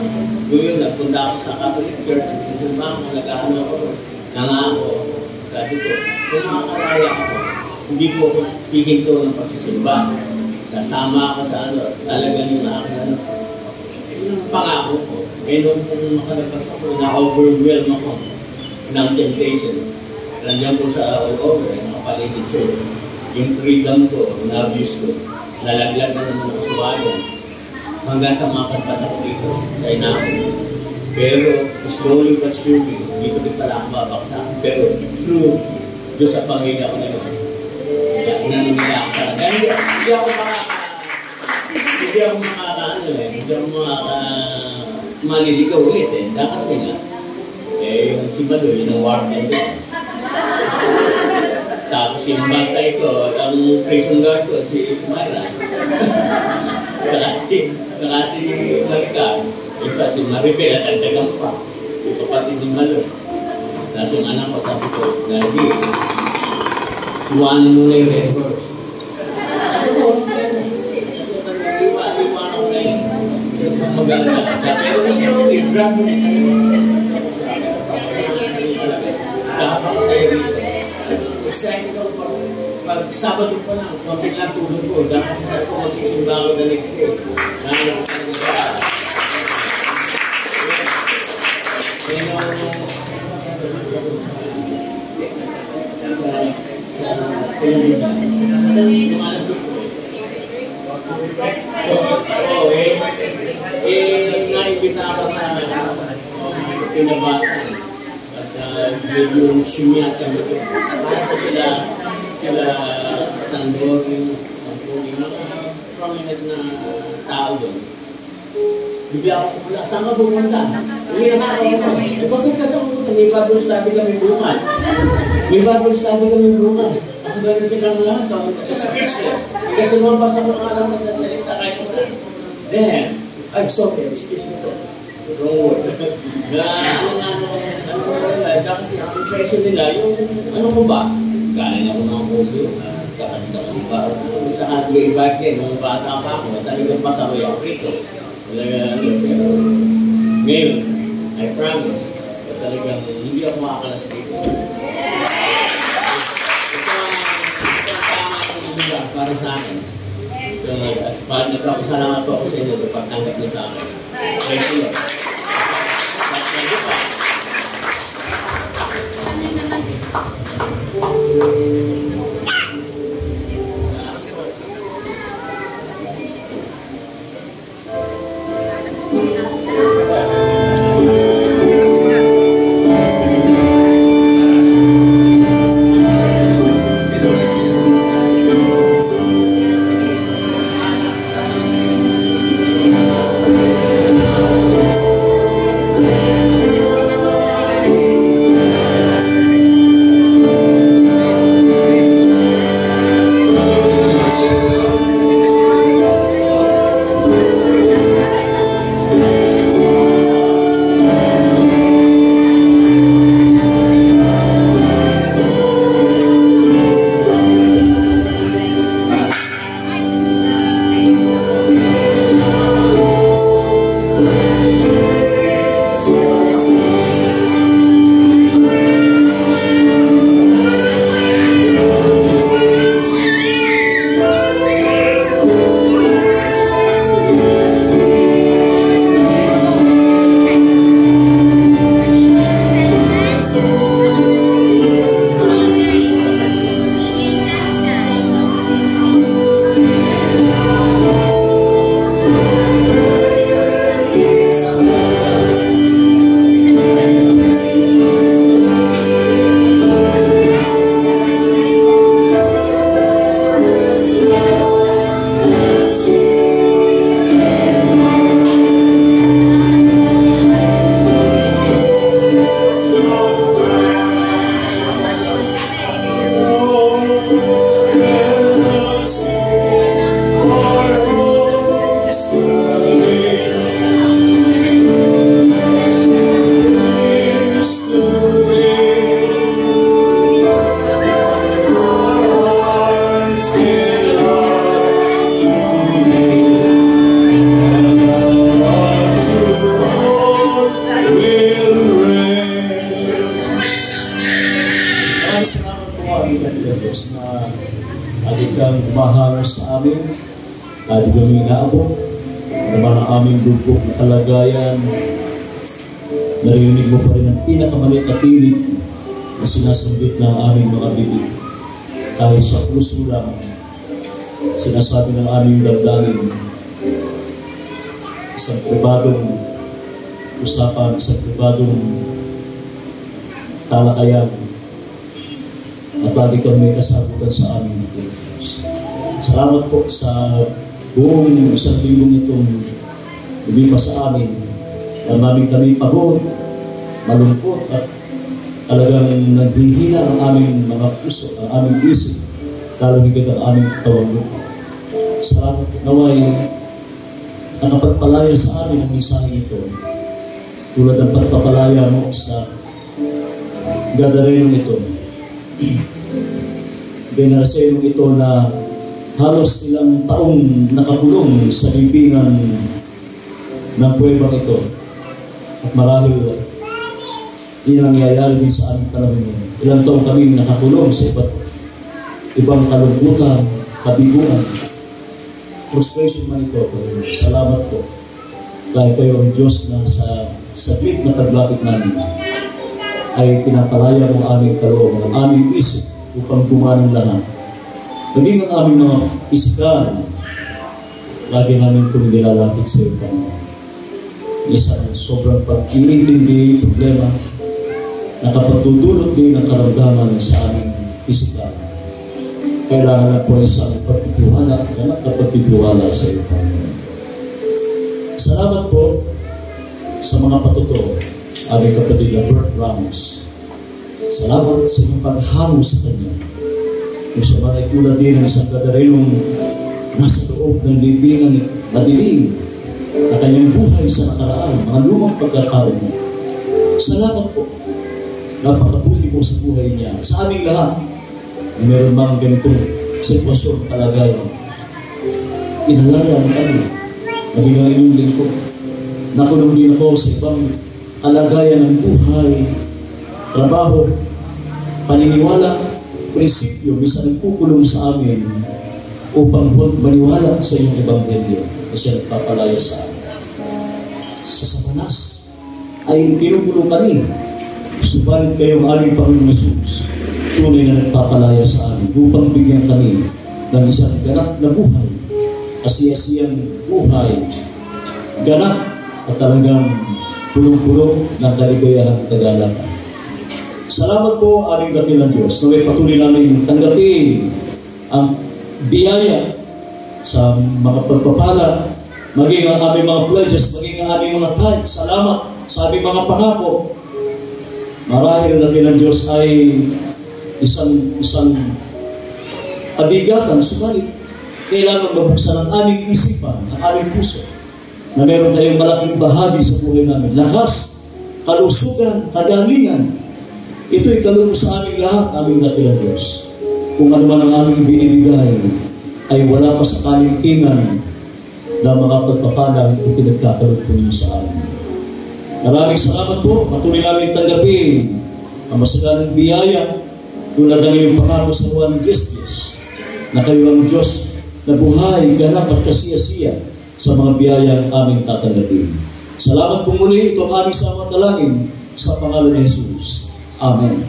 yun, nagpunta ako sa Catholic Church, nagsisimba ako, nag-ano ako, nangako. Sabi ko, kung makakalaya ako, hindi ko ako tiginto ng pagsisimba. Kasama ako sa talagang yung aking yung pangako ko. Eh, nung makalabas ako, na-overwhelm ako ng temptation. Nandiyan ko sa all over, nakapaligid sa'yo. Yung freedom ko, na-abuse ko. Nalaglag na naman ako sa wagon. Hanggang sa makapat ako dito, sa inako. Pero, slowly but surely, dito din pala ako babaksa. Pero, true, Diyos sa pangina ko na yun. Nanunila ako talaga. Hindi ako maliligaw ulit eh. Kasi nga, yung si Badoy, yung warden din. Tapos yung bantay ko, ang prison guard ko, si Myra. Nakasi Marika. Iba si Maribel at agdagang pa. Yung kapatid ni Malo. Tapos yung anak ko, sabi ko, Daddy, iwanan mo na yung Red Horse. Sabi ko, iwanan ko na yun. Maganda. Pero slowly, gradually. Dapat ako sa'yo dito. Excited ako pag Sabado pa lang, mabiglang tulog ko. Dapat sabi ko magsisimba ako the next day. Naibita ako sa pinabata at yung sumiyat kami ko. Para ko sila Tandor, yung mga prominent na tao doon. Bigla ako pula, saan ka pumunta? Hindi nakakawa ko. Bakit ka sa pumunta? May Bible study kami bukas. Ako gano'n silang lahat. Speechless. Kasi lumabas ako ng alam na salita kahit isa. Then, I'm sorry, excuse me po. Wrong word. Kasi ang impression nila, yung ano ko ba? Galing ako ng pulo. Kakabit ako ng baro. Sa hardware back then, nung bata pa ako, talagang pasaway ako rito. Pero ngayon, I promise, talagang hindi ako makakalas dito. Ito ang tamang para sa akin. At nagpapasalamat po ako sa inyo sa pagtanggap niyo sa akin. Praise the Lord. Thank you po. humahanga sa amin, lagi kami inaabot, naman ang aming lubog na kalagayan, narinig mo pa rin ang pinakamaliit na tinig na sinasambit ng aming mga bibig. Kahit sa puso lang, sinasabi ng aming damdamin, isang pribadong usapan, isang pribadong talakayan, at lagi kami kasagutan sa aming Diyos. Salamat po sa buong 1,000 itong lumipas sa amin. Namin kami pagod, malungkot, at talagang naghihina ang aming mga puso, ang aming isip, lalo higit ang aming katawan. Salamat po, naway nakapagpalaya sa amin ang mensahe ito, tulad ng pagpapalaya mo sa gadareno ito. Generasyon ito na halos ilang taong nakakulong sa libingan ng kuwebang ito. At marahil iyan ang nangyayari din sa aming panahon. Ilang taong kami nakakulong sa ibang kalungkutan, kabiguan, frustration man ito. Salamat po. Dahil kayo ang Diyos na sa saglit na paglapit namin ay pinapalaya ng aming kalooban, ng aming isip upang gumanang lahat. Maging ang aming mga pisikal, lagi namin kung nilalapit sa iyo. Isa ng sobrang pag-iintindi, problema, nakapagdudulot din ng karamdaman sa aming pisikal. Kailangan na po isang pagtitiwala, kapagtitiwala sa iyo. Salamat po sa mga patuto, aming kapatid na Bert Ramos. Salamat sa inyong paghamo sa kanya. Kung siya man ay tulad din ng isang gadarenong nasa loob ng libingan madilim na kanyang buhay sa nakaraan, mga lumang pagkataon. Salamat po. Napakabuti po sa buhay niya. Sa aming lahat, na meron mga ganitong sitwasyon, kalagayan. Inalaya mo kami. Maging ang inyong lingkod. Nakulong din ako sa ibang kalagayan ng buhay, trabaho, paniniwala, prinsipyo, minsan nagkukulong sa amin upang maniwala sa iyong ebanghelyo na siya nagpapalaya sa amin. Sa Satanas ay kinukulong kami, subalit kayo ang aming Panginoong Jesus, tunay na nagpapalaya sa amin upang bigyan kami ng isang ganap na buhay, kasiyasiyang buhay, ganap at talagang pulong-pulong ng kaligayahan at kagalakan. Salamat po aming dakilang Diyos na may patuloy namin tanggapin ang biyaya sa mga pagpapala, maging ang aming mga pledges, maging ang aming mga tithes. Salamat sa aming mga pangako. Marahil dakilang Diyos ay isang kabigatan, subalit kailangan mabuksan ang aming isipan, ang aming puso, na meron tayong malaking bahagi sa buhay namin. Lakas, kalusugan, kagalingan, ito'y kalulong sa aming lahat, aming dakilang Diyos. Kung ano man ang aming binibigay, ay wala pa sa kalingkingan na mga pagpapalang ipinagkakalog po ninyo sa amin. Maraming salamat po, patuloy namin tanggapin ang masaganang biyaya tulad ng iyong pangako sa Juan 10:10 na kayo ang Diyos na buhay, ganap at kasiyasiya sa mga biyayang aming tatanggapin. Salamat po muli, ito ang aming samang dalangin sa pangalan ni Jesus. Amen.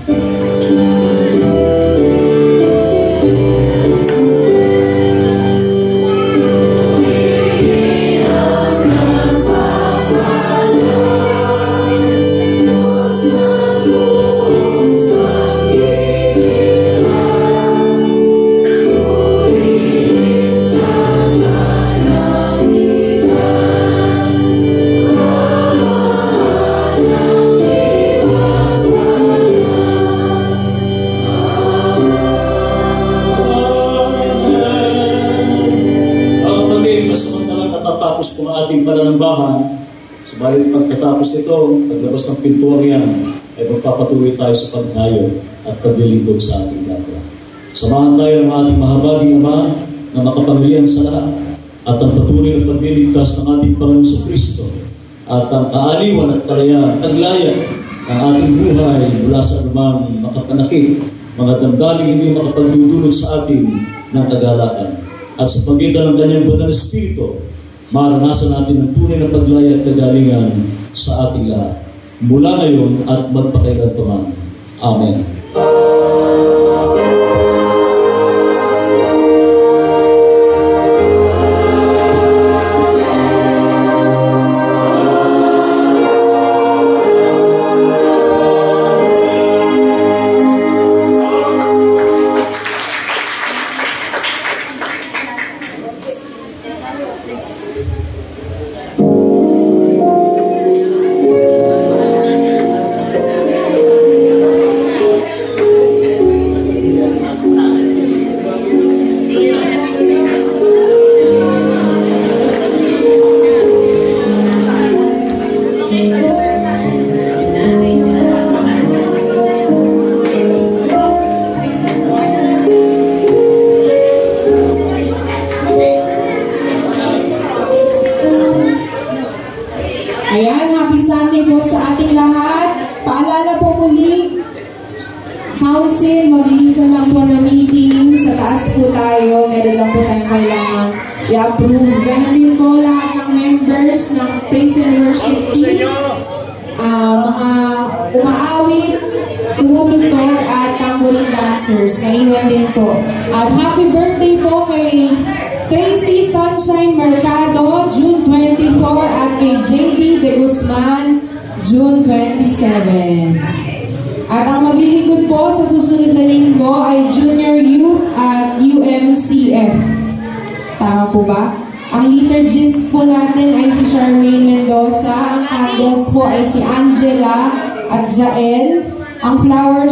Subalit pagkatapos nito, paglabas ng pintuang yan, ay magpapatuloy tayo sa paghayo at paglilingkod sa ating kapwa. Samahan tayo ng ating mahabaging Ama na makapangyarihan sa lahat at ang patuloy na pagliligtas ng ating Panginoon Kristo at ang kaaliwan at kalayaan, taglaya ng ating buhay mula sa anumang makapanakit, mga damdaling hindi makapagdudulot sa atin ng kagalakan. At sa pagitan ng kanyang banal na Espiritu, maranasan natin ang tunay na paglaya at kagalingan sa ating lahat. Mula ngayon at magpakailanman. Amen. Ayan, happy Sunday po sa ating lahat. Paalala po muli, Council, mabilisan lang po na meeting. Sa taas po tayo, meron lang po tayong kailangan i-approve. Ganun din po lahat ng members ng Praise and Worship Team. Mga umaawit, tumutugtog at tambourine dancers. Naiwan din po. At happy birthday po kay Tracy Sunshine Mercado, June 24, at kay JD De Guzman, June 27. At ang maglilingkod po sa susunod na linggo ay Junior Youth at UMCF. Tama po ba? Ang liturgist po natin ay si Charmaine Mendoza. Ang candles po ay si Angela at Jael. Ang flowers